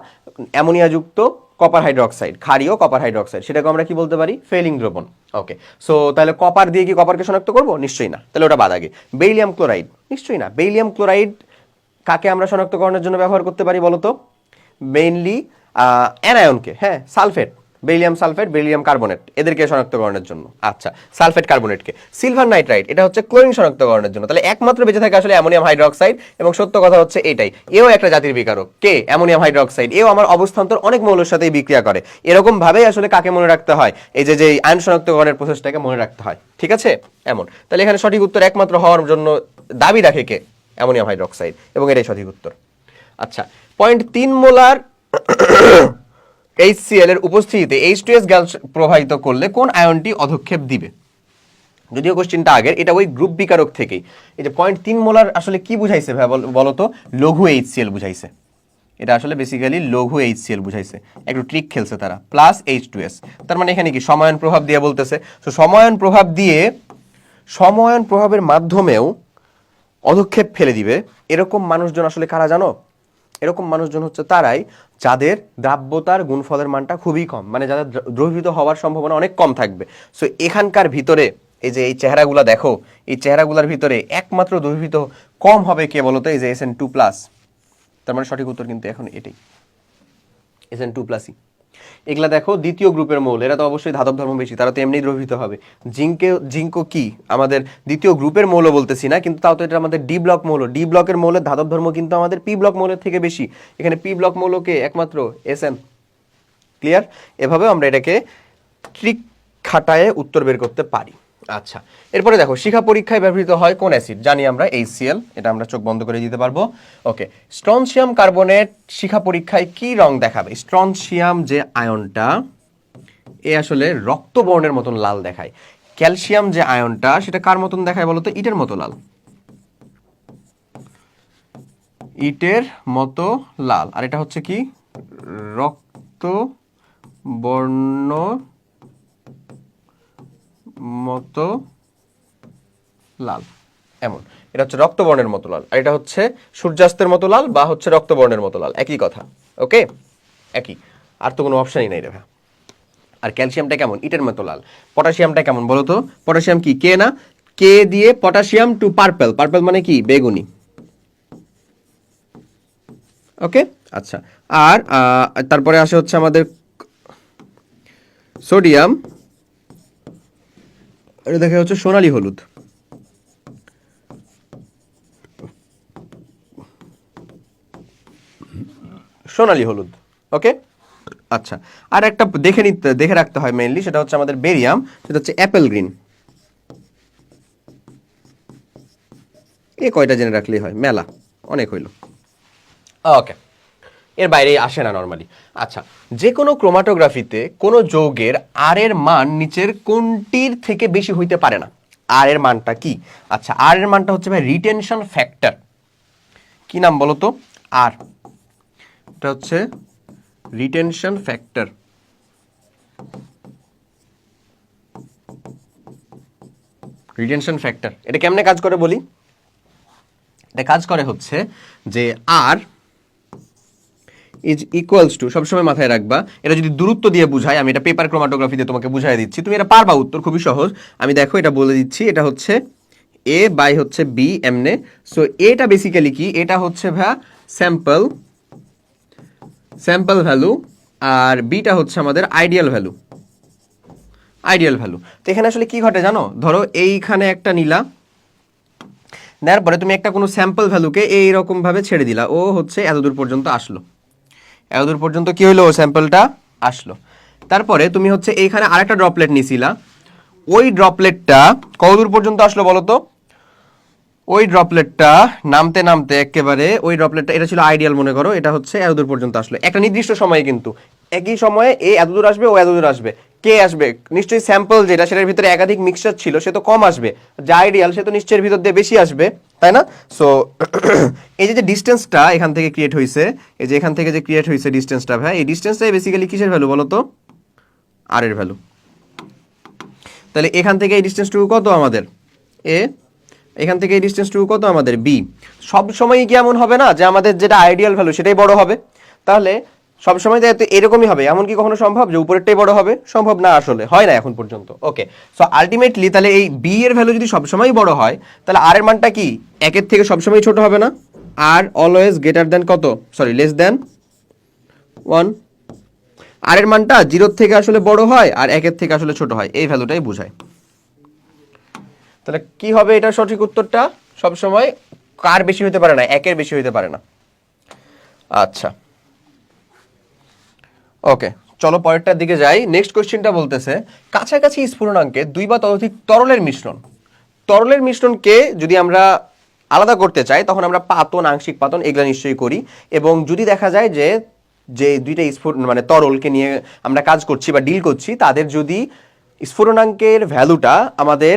অ্যামোনিয়াযুক্ত কপার হাইড্রোক্সাইড, ক্ষারীয় কপার হাইড্রোক্সাইড, সেটাকে আমরা কি বলতে পারি? ফেলিং দ্রবণ। ওকে, সো তাহলে কপার দিয়ে কি কপারকে শনাক্ত করবো? নিশ্চয়ই না, তাহলে ওটা বাদ। আগে বেরিলিয়াম ক্লোরাইড, নিশ্চয়ই না। বেরিলিয়াম ক্লোরাইড কাকে আমরা শনাক্তকরণের জন্য ব্যবহার করতে পারি বলতো? মেইনলি অ্যানায়নকে, হ্যাঁ, sulphate, beryllium sulphate, beryllium carbonate, এদেরকে শনাক্তকরণের জন্য। আচ্ছা, সালফেট কার্বনেটকে। সিলভার নাইট্রাইট, এটা হচ্ছে ক্লোরিন শনাক্তকরণের জন্য। তাহলে একমাত্র বেঁচে থাকে আসলে অ্যামোনিয়াম হাইড্রোক্সাইড, এবং সত্য কথা হচ্ছে এটাই, এও একটা জাতির বিকারক। কে? Ammonium hydroxide. এও আমার অবস্থান্তর অনেক মৌলের সাথেই বিক্রিয়া করে। এরকম ভাবেই আসলে কাকে মনে রাখতে হয়, এই যে আয়ন শনাক্তকরণের প্রসেসটাকে মনে রাখতে হয়। ঠিক আছে, এমন। তাহলে এখানে সঠিক উত্তর একমাত্র হওয়ার জন্য দাবি রাখে কে? অ্যামোনিয়াম হাইড্রোক্সাইড, এবং এটাই সঠিক উত্তর। আচ্ছা, 0.3 মোলার HCl এর উপস্থিতিতে H2S গ্যাস প্রবাহিত করলে কোন আয়নটি অধক্ষেপ দিবে? যদিও কোশ্চেনটা আগের, এটা ওই গ্রুপ বিকারক থেকেই। এই যে 0.3 মোলার আসলে কি বুঝাইছে ভাই বলতো? লঘু HCl বুঝাইছে। এটা আসলে বেসিক্যালি লঘু HCl বুঝাইছে। একটু ট্রিক খেলছে তারা, প্লাস H2S। তার মানে এখানে কি সময়ন প্রভাব দিয়ে বলতেছে। তো সময়ন প্রভাব দিয়ে, সময়ন প্রভাবের মাধ্যমেও অধক্ষেপ ফেলে দিবে, এরকম মানুষজন আসলে কারা জানো? এরকম মানুষজন হচ্ছে তারাই যাদের দ্রাব্যতার গুণফলের মানটা খুবই কম, মানে যাদের দ্রবীভূত হওয়ার সম্ভাবনা অনেক কম থাকবে। সো এখানকার ভিতরে এই যে এই চেহারাগুলো দেখো, এই চেহারাগুলোর ভিতরে একমাত্র দ্রবীভূত কম হবে কে বলতো? এই যে SN2+। তার মানে সঠিক উত্তর কিন্তু এখন এটাই, SN2+ই। এগুলা দেখো দ্বিতীয় গ্রুপের মৌল, এরা তো অবশ্যই ধাতব ধর্ম বেশি, তারা তো এমনি দ্রবীভূত হবে। জিঙ্কও কি আমাদের দ্বিতীয় গ্রুপের মৌল বলতেছি না, কিন্তু তাও তো এটা আমাদের ডি ব্লক মৌল। ডি ব্লকের মৌলের ধাতব ধর্ম কিন্তু আমাদের পি ব্লক মৌলের থেকে বেশি। এখানে পি ব্লক মৌলকে একমাত্র SN। ক্লিয়ার? এভাবে আমরা এটাকে ট্রিক খাটায় উত্তর বের করতে পারি। আচ্ছা, এরপরে দেখো শিখা পরীক্ষায় ব্যবহৃত হয় কোন অ্যাসিড? জানি আমরা HCl, এটা আমরা চোখ বন্ধ করে দিতে পারবো। ওকে, স্ট্রনশিয়াম কার্বনেট শিখা পরীক্ষায় কি রং দেখাবে? স্ট্রনশিয়াম যে আয়নটা, এ আসলে রক্তবর্ণের মতন লাল দেখায়। ক্যালসিয়াম যে আয়নটা, সেটা কার মতন দেখায় বলতো? ইটের মতো লাল। ইটের মতো লাল। আর এটা হচ্ছে কি? রক্তবর্ণ মতো লাল, এমন। এটা হচ্ছে রক্তবর্ণের মতো লাল, আর এটা হচ্ছে সূর্যাস্তের মতো লাল বা হচ্ছে রক্তবর্ণের মতো লাল, একই কথা। ওকে, একই, আর তো কোনো অপশনই নাই রে ভাই। আর ক্যালসিয়ামটা কেমন? ইটের মতো লাল। পটাশিয়ামটা কেমন বলো তো? পটাশিয়াম কি? কে না? কে দিয়ে পটাশিয়াম টু পার্পল। পার্পল মানে কি? বেগুনি। ওকে, আচ্ছা। আর তারপরে আসে হচ্ছে আমাদের সোডিয়াম, এটা দেখা হচ্ছে সোনালী হলুদ। সোনালী হলুদ। ওকে, আচ্ছা। আর একটা দেখে রাখতে হয় মেইনলি, সেটা হচ্ছে আমাদের বেরিয়াম, সেটা হচ্ছে অ্যাপেল গ্রিন। এই কয়টা জেনে রাখলেই হয়, মেলা অনেক হইল। ওকে, এর বাইরে আসে না নর্মালি। আচ্ছা, যে কোনো ক্রোমাটোগ্রাফিতে কোনো যৌগের আর এর মান নিচের কোনটির থেকে বেশি হইতে পারে না। আর এর মানটা কি? আচ্ছা, আর এর মানটা হচ্ছে ভাই রিটেনশন ফ্যাক্টর। কি নাম বলো তো? আর এটা হচ্ছে রিটেনশন ফ্যাক্টর। রিটেনশন ফ্যাক্টর এটা কেমনে কাজ করে বলি? এটা কাজ করে হচ্ছে যে আর ইজ ইকুয়ালস টু, সবসময় মাথায় রাখবা, এটা যদি দূরত্ব দিয়ে বুঝায়, আমি এটা পেপার ক্রোমাটোগ্রাফি দিয়ে তোমাকে বুঝাই দিচ্ছি, তুমি এটা পারবা, উত্তর খুবই সহজ। আমি দেখো এটা বলে দিচ্ছি, এটা হচ্ছে এ বাই হচ্ছে বি এমনে। সো এটা বেসিক্যালি কি? এটা হচ্ছে ভাইয়া স্যাম্পল ভ্যালু, আর বিটা হচ্ছে আমাদের আইডিয়াল ভ্যালু। Ideal value. তো এখানে আসলে কি ঘটে জানো? ধরো এইখানে একটা নিলা, নেওয়ার পরে তুমি একটা কোনো স্যাম্পল ভ্যালুকে এইরকম ভাবে ছেড়ে দিলা, ও হচ্ছে এতদূর পর্যন্ত আসলো। এতদূর পর্যন্ত কি হইলো? স্যাম্পলটা আসলো। তারপরে তুমি হচ্ছে এইখানে আরেকটা ড্রপলেট নিছিলা, ওই ড্রপলেটটা কতদূর পর্যন্ত আসলো বলো তো? ওই ড্রপলেটটা নামতে নামতে একেবারে ওই ড্রপলেটটা, এটা ছিল আইডিয়াল মনে করো, এটা হচ্ছে এতদূর পর্যন্ত আসলো একটা নির্দিষ্ট সময়ে, কিন্তু একই সময়ে এ এতদূর আসবে, ও এতদূর আসবে। কে আসবে? নিশ্চয়ই স্যাম্পল যেটা, সেটার ভিতরে একাধিক মিক্সচার ছিল, সে তো কম আসবে। যে আইডিয়াল, সে তো নিশ্চয়ের ভিতর দিয়ে বেশি আসবে, তাই না? সো এই যে ডিস্টেন্সটা এখান থেকে ক্রিয়েট হয়েছে, এই যে এখান থেকে যে ক্রিয়েট হয়েছে ডিস্টেন্সটা, ভাই এই ডিস্টেন্সটাই বেসিক্যালি কিসের ভ্যালু বলো তো? আর এর ভ্যালু। তাহলে এখান থেকে এই ডিস্টেন্সটুকু কত আমাদের? এ। এখান থেকে এই ডিস্টেন্সটুকু কত আমাদের? বি। সব সময়ই কি এমন হবে না যে আমাদের যেটা আইডিয়াল ভ্যালু সেটাই বড় হবে? তাহলে সবসময় তো এরকমই হবে, এমন কি কখনো সম্ভব যে উপরেরটাই বড় হবে? সম্ভব না, আসলে হয় না এখন পর্যন্ত। ওকে, সো আলটিমেটলি তাহলে এই বি এর ভ্যালু যদি সবসময় বড় হয়, তাহলে আর এর মানটা কি? একের থেকে সবসময় ছোট হবে না? আর অলওয়েজ গ্রেটার দেন কত? Sorry, less than 1। আর এর মানটা 0 থেকে আসলে বড় হয় আর 1 এর থেকে আসলে ছোট হয়, এই ভ্যালুটাই বোঝায়। তাহলে কি হবে এটা সঠিক উত্তরটা? সবসময় কার বেশি হতে পারে না, 1 এর বেশি হতে পারে না। আচ্ছা ওকে, চলো পরেরটার দিকে যাই। নেক্সট কোশ্চেনটা বলতেছে কাছাকাছি স্ফুটনাঙ্কে 2 বা ততোধিক তরলের মিশ্রণ। তরলের মিশ্রণকে যদি আমরা আলাদা করতে চাই তখন আমরা পাতন, আংশিক পাতন এগুলা নিশ্চয়ই করি। এবং যদি দেখা যায় যে যে দুইটা মানে তরলকে নিয়ে আমরা কাজ করছি বা ডিল করছি, তাদের যদি স্ফুটনাঙ্কের ভ্যালুটা আমাদের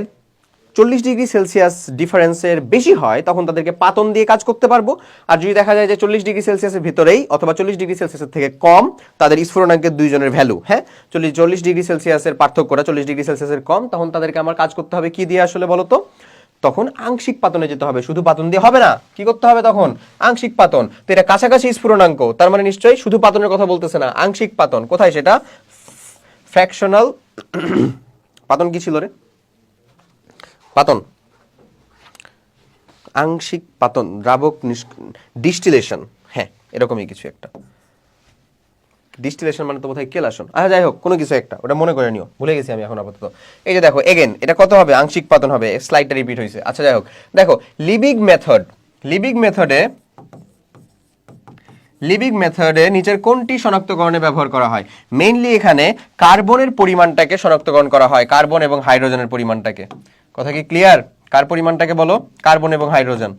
40 ডিগ্রি সেলসিয়াস ডিফারেন্সের বেশি হয় তখন তাদেরকে পাতন দিয়ে কাজ করতে পারবো। আর যদি দেখা যায় যে 40 ডিগ্রি সেলসিয়াসের ভিতরেই অথবা 40 ডিগ্রি সেলসিয়াসের থেকে কম তাদের স্ফুটনাঙ্কের দুইজনের ভ্যালু, হ্যাঁ 40 ডিগ্রি সেলসিয়াসের পার্থক্যটা 40 ডিগ্রি সেলসিয়াসের কম, তখন তাদেরকে আমার কাজ করতে হবে কি দিয়ে আসলে বলো তো? তখন আংশিক পাতনে যেতে হবে, শুধু পাতন দিয়ে হবে না। কি করতে হবে তখন? আংশিক পাতন। তো এটা কাছাকাছি স্ফুটনাঙ্ক, তার মানে নিশ্চয়ই শুধু পাতনের কথা বলতেছে না, আংশিক পাতন। কোথায় সেটা? ফ্র্যাকশনাল পাতন কি ছিল রে? পাতন, আংশিক পাতন, দ্রাবক ডিস্টিলেশন, হ্যাঁ এরকমই কিছু একটা। ডিস্টিলেশন মানে তো বোধহয় কেলাসন। আচ্ছা যাই হোক, কোনো কিছু একটা, ওটা মনে করে নিও, ভুলে গেছি আমি এখন আপাতত। এই যে দেখো এগেন এটা কত হবে? আংশিক পাতন হবে, স্লাইডটা রিপিট হয়েছে। আচ্ছা যাই হোক, দেখো লিবিগ মেথডে নিচের কোনটি শনাক্তকরণে ব্যবহার করা হয়? মেইনলি এখানে কার্বনের পরিমাণটাকে শনাক্তকরণ করা হয়, কার্বন এবং হাইড্রোজেনের পরিমাণটাকে। কথা কি ক্লিয়ার? কার পরিমাণটাকে বলো? কার্বন এবং হাইড্রোজেন।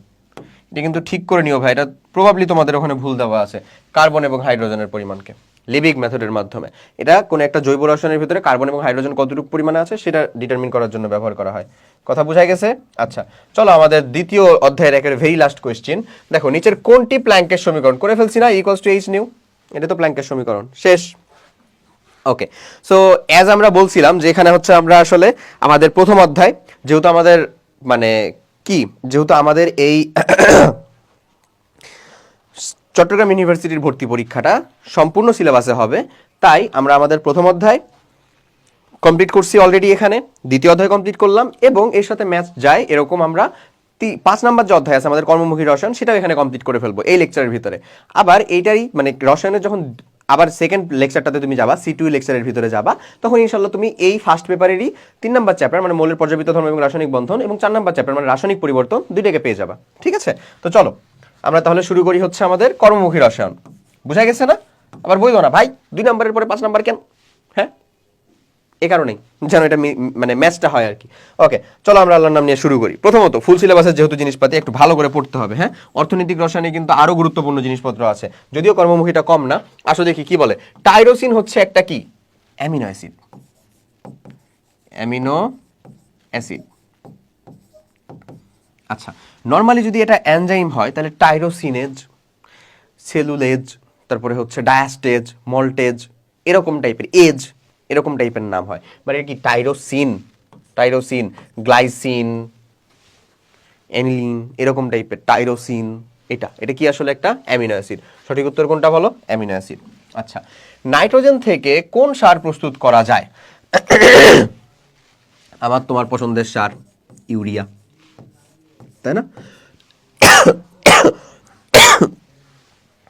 এটা কিন্তু ঠিক করে নিও ভাই, এটা প্রবাবলি তোমাদের ওখানে ভুল দেওয়া আছে। কার্বন এবং হাইড্রোজেনের পরিমাণকে লিবিগ মেথডের মাধ্যমে, এটা কোনো একটা জৈব রসায়নের ভিতরে কার্বন এবং হাইড্রোজেন কতটুকু পরিমাণে আছে সেটা ডিটারমিন করার জন্য ব্যবহার করা হয়। কথা বোঝা গেছে? আচ্ছা চলো আমাদের দ্বিতীয় অধ্যায়ের একের ভেরি লাস্ট কোয়েশ্চেন। দেখো নিচের কোনটি প্ল্যাঙ্কের সমীকরণ? করে ফেলছি না, ইকুয়ালস টু এইচ নিউ, এটা তো প্ল্যাঙ্কের সমীকরণ, শেষ। ওকে, সো অ্যাজ আমরা বলছিলাম যে এখানে হচ্ছে আমরা আসলে আমাদের প্রথম অধ্যায়, যেহেতু আমাদের মানে কি, যেহেতু আমাদের এই চট্টগ্রাম ইউনিভার্সিটির ভর্তি পরীক্ষাটা সম্পূর্ণ সিলেবাসে হবে, তাই আমরা আমাদের প্রথম অধ্যায় কমপ্লিট করছি অলরেডি, এখানে দ্বিতীয় অধ্যায় কমপ্লিট করলাম এবং এর সাথে ম্যাথ যায় এরকম আমরা 5 নাম্বার যে অধ্যায় আছে আমাদের কর্মমুখী রসায়ন, সেটাও এখানে কমপ্লিট করে ফেলবো এই লেকচারের ভিতরে। আবার এইটারই মানে রসায়নের যখন আবার সেকেন্ড লেকচারটাতে তুমি যাবা, C2 লেকচারের ভিতরে যাবা, তখন ইনশাল্লাহ তুমি এই ফার্স্ট পেপারেরই 3 নাম্বার চ্যাপ্টার মানে মৌলের পর্যাবৃত্ত ধর্ম এবং রাসায়নিক বন্ধন এবং 4 নাম্বার চ্যাপ্টার মানে রাসায়নিক পরিবর্তন দুইটাকে পেয়ে যাবা। ঠিক আছে, তো চলো আমরা তাহলে শুরু করি হচ্ছে আমাদের কর্মমুখী রসায়ন। বুঝা গেছে না? আবার বলবো না ভাই 2 নাম্বারের পরে 5 নাম্বার কেন, হ্যাঁ এই কারণেই যেন এটা মানে ম্যাচটা হয় আর কি। ওকে চলো আমরা আল্লাহর নাম নিয়ে শুরু করি। প্রথমত ফুল সিলেবাসের যেহেতু জিনিসপাতি একটু ভালো করে পড়তে হবে, হ্যাঁ অর্থনৈতিক রসায়নে কিন্তু আরো গুরুত্বপূর্ণ জিনিসপত্র আছে, যদিও কর্মমুখীটা কম না। আসো দেখি কি বলে। টাইরোসিন হচ্ছে একটা কি? Amino acid. Amino acid. আচ্ছা নর্মালি যদি এটা এনজাইম হয় তাহলে টাইরোসিনেজ, সেলুলেজ, তারপরে হচ্ছে ডায়াস্টেজ, মল্টেজ, এরকম টাইপের এজ, এরকম টাইপের নাম হয়। মানে কি টাইরোসিন, গ্লাইসিন, অ্যানিলিন, এরকম টাইপের টাইরোসিন। এটা কি আসলে একটা অ্যামিনো অ্যাসিড। সঠিক উত্তর কোনটা বলো? Amino acid. আচ্ছা নাইট্রোজেন থেকে কোন সার প্রস্তুত করা যায়? আমার তোমার পছন্দের সার ইউরিয়া, তাই না?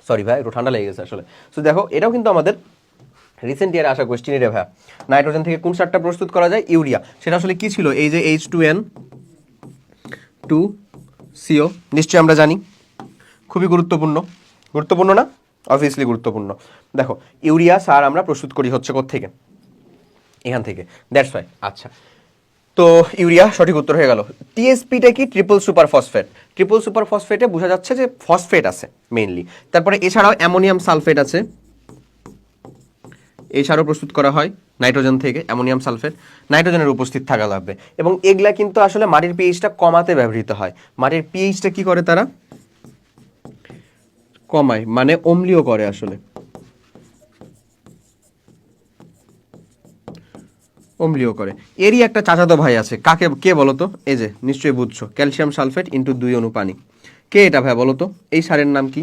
সরি ভাই একটু ঠান্ডা লেগে গেছে আসলে। তো দেখো এটাও কিন্তু আমাদের রিসেন্ট ইয়ারে আসা কোয়েশ্চেনই রে ভাই। নাইট্রোজেন থেকে কোন সারটা প্রস্তুত করা যায়? ইউরিয়া। সেটা আসলে কি ছিল? এই যে H2N2CO, নিশ্চয়ই আমরা জানি, খুবই গুরুত্বপূর্ণ না? অবভিয়াসলি গুরুত্বপূর্ণ। দেখো ইউরিয়া সার আমরা প্রস্তুত করি হচ্ছে কোত্থেকে? এখান থেকে, দ্যাটস ওয়াই। আচ্ছা তো ইউরিয়া সঠিক উত্তর হয়ে গেল। টিএসপিটা কি? Triple super phosphate. Triple super ফসফেটে বোঝা যাচ্ছে যে ফসফেট আছে মেইনলি। তারপরে এছাড়াও অ্যামোনিয়াম সালফেট আছে, এই সারও প্রস্তুত করা হয় নাইট্রোজেন থেকে। অ্যামোনিয়াম সালফেট নাইট্রোজেনের উপস্থিত থাকা লাগবে এবং এগুলা কিন্তু আসলে মাটির পিএইচটা কমাতে ব্যবহৃত হয়। মাটির পিএইচটা কি করে তারা? কমায়, মানে অম্লীয় করে আসলে, অম্লীয় করে। এরই একটা চাচাতো ভাই আছে, কাকে কে বলো তো? এই যে নিশ্চয়ই বুঝছো, ক্যালসিয়াম সালফেট ইন্টু 2 অণু পানি। কে এটা ভাই বলো তো? এই সারের নাম কি?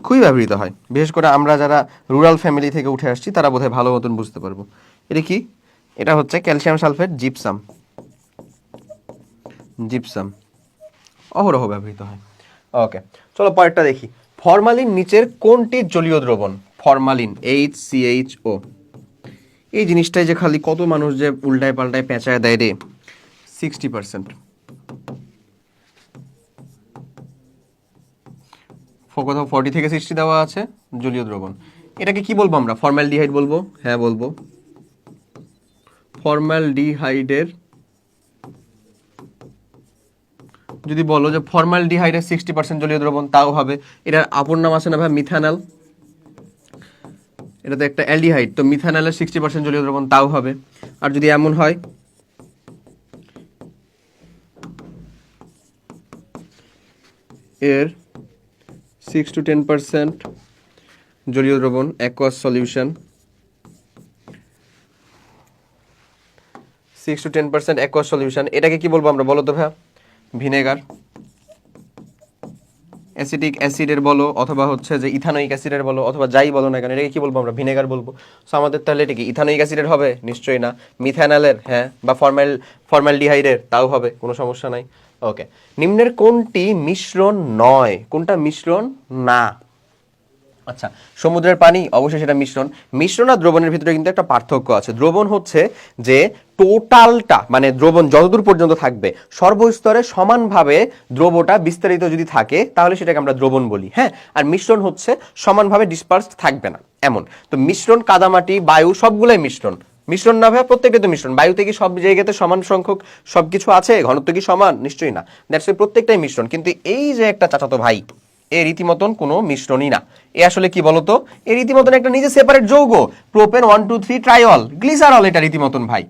খুবই ব্যবহৃত হয়, বিশেষ করে আমরা যারা রুরাল ফ্যামিলি থেকে উঠে আসছি তারা বোধহয় ভালো মতন বুঝতে পারবো। এটা কি? এটা হচ্ছে ক্যালসিয়াম সালফেট জিপসাম। অহরহ ব্যবহৃত হয়। ওকে চলো পরেরটা দেখি। ফরমালিন নিচের কোনটি জলীয় দ্রবণ? ফরমালিন HCHO, এই জিনিসটাই যে খালি কত মানুষ যে উল্টায় পাল্টায় পেঁচায় দেয় রে। 60%, কোথাও 40 থেকে 60 দেওয়া আছে জলীয় দ্রবণ। এটাকে কি বলবো আমরা? ফর্মালডিহাইড বলবো? হ্যাঁ বলবো। ফর্মালডিহাইডের যদি বলো যে ফর্মালডিহাইডের 60% জলীয় দ্রবণ, তাও হবে। এটার অপর নাম আছে না ভাই, মিথানল। এটা তো একটা অ্যালডিহাইড, তো মিথানলের 60% জলীয় দ্রবণ, তাও হবে। আর যদি এমন হয় এর 6 to 10% জলীয় দ্রবণ, aqueous solution, 6 to 10% aqueous solution, এটাকে কি বলবো আমরা বলো তো ভাইয়া? ভিনেগার। অ্যাসিটিক অ্যাসিডের বলো অথবা হচ্ছে যে ইথানোয়িক অ্যাসিডের বলো অথবা যাই বলো না কেন, এটাকে কি বলবো আমরা? ভিনেগার বলবো। সো আমাদের তাহলে এটা কি ইথানোয়িক অ্যাসিডের হবে? নিশ্চয়ই না। মিথানলের? হ্যাঁ। বা ফর্মালডিহাইডের? তাও হবে, কোনো সমস্যা নাই। ওকে, নিম্নের কোনটি মিশ্রণ নয়? কোনটা মিশ্রণ না? আচ্ছা, সমুদ্রের পানি অবশ্যই সেটা মিশ্রণ। মিশ্রণ আর দ্রবণের ভিতরে কিন্তু একটা পার্থক্য আছে। দ্রবণ হচ্ছে যে টোটালটা, মানে দ্রবণ যতদূর পর্যন্ত থাকবে সর্বস্তরে সমানভাবে দ্রবটা বিস্তারিত যদি থাকে তাহলে সেটাকে আমরা দ্রবণ বলি, হ্যাঁ। আর মিশ্রণ হচ্ছে সমানভাবে ডিসপার্সড থাকবে না, এমন। তো মিশ্রণ কাদামাটি, বায়ু সবগুলাই মিশ্রণ। মিশ্রণ না ভাই, প্রত্যেকটা তো মিশ্রণ। বায়ুতে কি সব জায়গাতে সমান সংখ্যক সবকিছু আছে? ঘনত্ব কি সমান? নিশ্চয়ই না। দ্যাটস ওয়াই প্রত্যেকটাই মিশ্রণ। কিন্তু এই যে একটা চাচাতো ভাই, এ রীতিমতন কোনো মিশ্রণই না। এ আসলে কি বলতো? এ রীতিমতন একটা নিজে সেপারেট যৌগ। প্রোপেন 1 2 3 ট্রাইঅল গ্লিসারল, এটা রীতিমতন ভাই।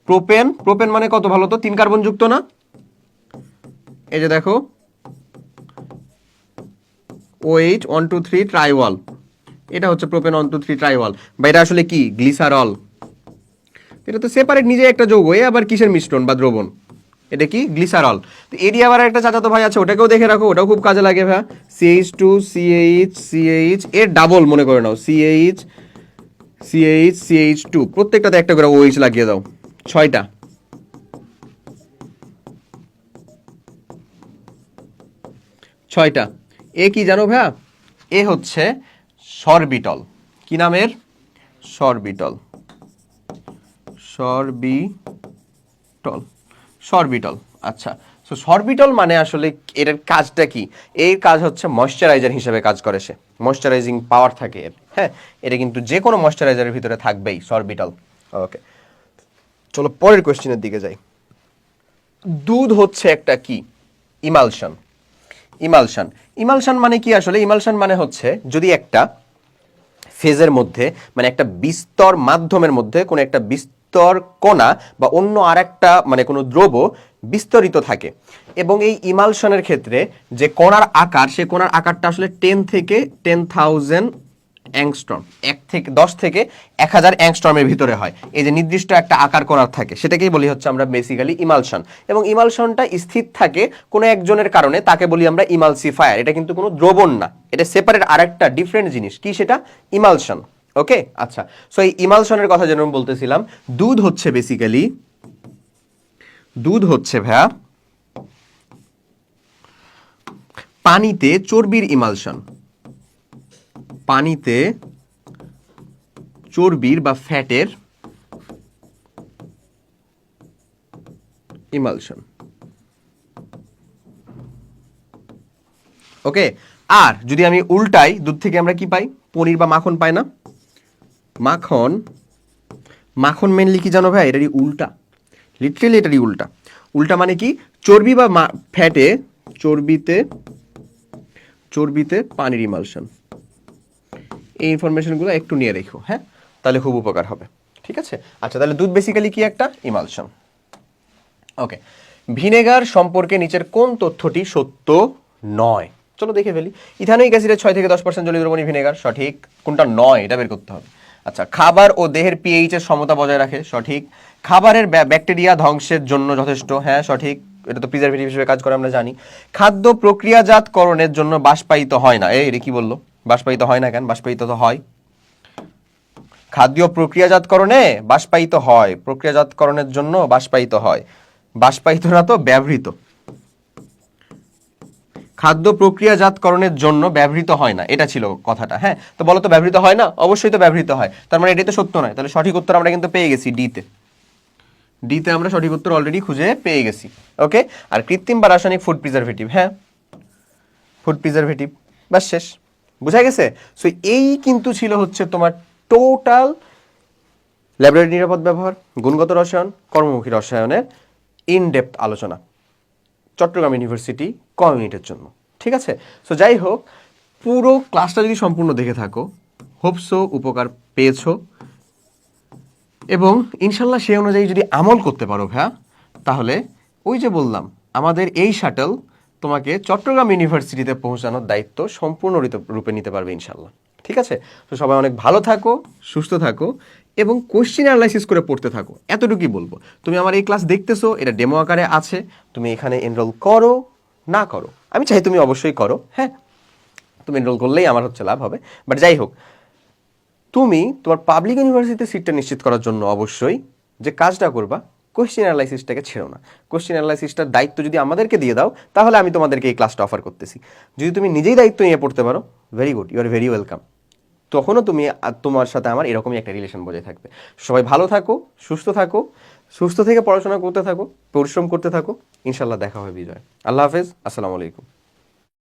প্রোপেন, প্রোপেন মানে কত ভালো তো? 3 কার্বন যুক্ত না? এই যে দেখো OH 1 2 3 ট্রাইওয়াল, এটা হচ্ছে প্রোপেন 1 2 3 ট্রাইওয়াল। বা এটা আসলে কি? গ্লিসারল। এটা তো সেপারেট নিজে একটা যৌগ। এ আবার কিসের মিশ্রণ বা দ্রবণ? এটা কি? গ্লিসারল। তো এরই আবার একটা চাচাতো ভাই আছে, ওটাকেও দেখে রাখো, ওটাও খুব কাজে লাগে ভাই। CH2 CH CH এর ডাবল মনে করে নাও, CH CH CH2, প্রত্যেকটাতে একটা করে OH লাগিয়ে দাও, 6টা। এ কি জানো ভাইয়া? এ হচ্ছে সরবিটল। কি নামের? সরবিটল। Sorbitol, sorbitol. আচ্ছা, সো সরবিটল মানে আসলে এর কাজটা কি? এর কাজ হচ্ছে ময়শ্চারাইজার হিসেবে কাজ করে। সে ময়শ্চারাইজিং পাওয়ার থাকে এর, হ্যাঁ। এটা কিন্তু যে কোনো ময়শ্চারাইজারের ভিতরে থাকবেই সরবিটল। ওকে, চলো পরের কোশ্চেনের দিকে যাই। দুধ হচ্ছে একটা কি? ইমালশন। ইমালশন, ইমালশন মানে কি আসলে? ইমালশন মানে হচ্ছে যদি একটা ফেজের মধ্যে, মানে একটা বিস্তর মাধ্যমের মধ্যে কোনো একটা বিস্তর কণা বা অন্য আরেকটা মানে কোনো দ্রব্য বিস্তরিত থাকে, এবং এই ইমালশনের ক্ষেত্রে যে কণার আকার, সে কণার আকারটা আসলে 10 থেকে 10,000 অ্যাংস্ট্রম, 10 থেকে 1000 অ্যাংস্ট্রমের ভিতরে হয়। এই যে নির্দিষ্ট একটা আকার কণার থাকে, সেটাকেই বলি হচ্ছে আমরা বেসিক্যালি ইমালশন। এবং ইমালশনটা স্থির থাকে কোনো একজনের কারণে, তাকে বলি আমরা ইমালসিফায়ার। এটা কিন্তু কোনো দ্রবণ না, এটা সেপারেট আরেকটা ডিফারেন্ট জিনিস। কি সেটা? ইমালশন। ওকে, আচ্ছা। সো এই ইমালশনের কথা যেন বলতেছিলাম, দুধ হচ্ছে বেসিক্যালি, দুধ হচ্ছে ভাইয়া পানিতে চর্বির ইমালশন। পানিতে চর্বির বা ফ্যাটের ইমালশন। ওকে, আর যদি আমি উল্টাই, দুধ থেকে আমরা কি পাই? পনির বা মাখন পাই না? মাখন, মাখন মেনলি কি জানো ভাই? এটারই উল্টা, লিটারেলি এটারই উল্টা। উল্টা মানে কি? চর্বি বা ফ্যাটে, চর্বিতে, চর্বিতে পানির ইমালশন। এই ইনফরমেশনগুলো একটু নিয়ে রেখো, হ্যাঁ, তাহলে খুব উপকার হবে। ঠিক আছে, আচ্ছা, তাহলে দুধ বেসিক্যালি কি? একটা ইমালশন। ওকে, ভিনেগার সম্পর্কে নিচের কোন তথ্যটি সত্য নয়? চলো দেখে ফেলি। ইথানোয়িক অ্যাসিডের 6 থেকে 10% জলীয় দ্রবণী ভিনেগার, সঠিক। কোনটা নয় এটা বের করতে হবে। আচ্ছা, খাবার ও দেহের পিএইচ এর সমতা বজায় রাখে, সঠিক। খাবারের ব্যাকটেরিয়া ধ্বংসের জন্য যথেষ্ট, হ্যাঁ সঠিক। এটা তো প্রিজারভেটিভ হিসেবে কাজ করে আমরা জানি। খাদ্য প্রক্রিয়াজাতকরণের জন্য বাষ্পায়িত হয় না। এই কি বললো? বাষ্পায়িত হয় না কেন? বাষ্পায়িত তো হয়। খাদ্য প্রক্রিয়াজাতকরণে বাষ্পায়িত হয়, প্রক্রিয়াজাতকরণের জন্য বাষ্পায়িত হয়, বাষ্পায়িত না তো ব্যবহৃত। খাদ্য প্রক্রিয়াজাতকরণের জন্য ব্যবহৃত হয় না, এটা ছিল কথাটা। হ্যাঁ, তো বলো তো ব্যবহৃত হয় না? অবশ্যই তো ব্যবহৃত হয়, তার মানে এটাই তো সত্য নয়। তাহলে সঠিক উত্তর আমরা কিন্তু পেয়ে গেছি ডিতে আমরা সঠিক উত্তর অলরেডি খুঁজে পেয়ে গেছি। ওকে, আর কৃত্রিম বা রাসায়নিক ফুড প্রিজারভেটিভ, হ্যাঁ ফুড প্রিজারভেটিভ, বাস শেষ, বোঝা গেছে। সো এই কিন্তু ছিল হচ্ছে তোমার টোটাল ল্যাবরেটরি নিরাপদ ব্যবহার, গুণগত রসায়ন, কর্মমুখী রসায়নের ইনডেপথ আলোচনা চট্টগ্রাম ইউনিভার্সিটি কমিউনিটির জন্য। ঠিক আছে, সো যাই হোক, পুরো ক্লাসটা যদি সম্পূর্ণ দেখে থাকো, হোপসো উপকার পেয়েছো, এবং ইনশাল্লাহ সেই অনুযায়ী যদি আমল করতে পারো ভাইয়া, তাহলে ওই যে বললাম আমাদের এই শাটল তোমাকে চট্টগ্রাম ইউনিভার্সিটিতে পৌঁছানোর দায়িত্ব সম্পূর্ণ রূপে নিতে পারবে ইনশাল্লাহ। ঠিক আছে, তো সবাই অনেক ভালো থাকো, সুস্থ থাকো, এবং কোশ্চেন অ্যানালাইসিস করে পড়তে থাকো, এতটুকুই বলবো। তুমি আমার এই ক্লাস দেখতেছো, এটা ডেমো আকারে আছে, তুমি এখানে এনরোল করো না করো, আমি চাই তুমি অবশ্যই করো। হ্যাঁ, তুমি এনরোল করলেই আমার হচ্ছে লাভ হবে। বাট যাই হোক, তুমি তোমার পাবলিক ইউনিভার্সিটিতে সিটটা নিশ্চিত করার জন্য অবশ্যই যে কাজটা করবা, কোশ্চেন অ্যানালাইসিসটাকে ছেড়ো না। কোশ্চেন অ্যানালাইসিসটার দায়িত্ব যদি আমাদেরকে দিয়ে দাও, তাহলে আমি তোমাদেরকে এই ক্লাসটা অফার করতেছি। যদি তুমি নিজেই দায়িত্ব নিয়ে পড়তে পারো, very good, you are very welcome. তখনও তুমি তোমার সাথে আমার এরকমই একটা রিলেশন বজায় থাকবে। সবাই ভালো থাকো, সুস্থ থাকো, সুস্থ থেকে পড়াশোনা করতে থাকো, পরিশ্রম করতে থাকো, ইনশাল্লাহ দেখা হবে বিজয়। আল্লাহ হাফেজ, আসসালামু আলাইকুম।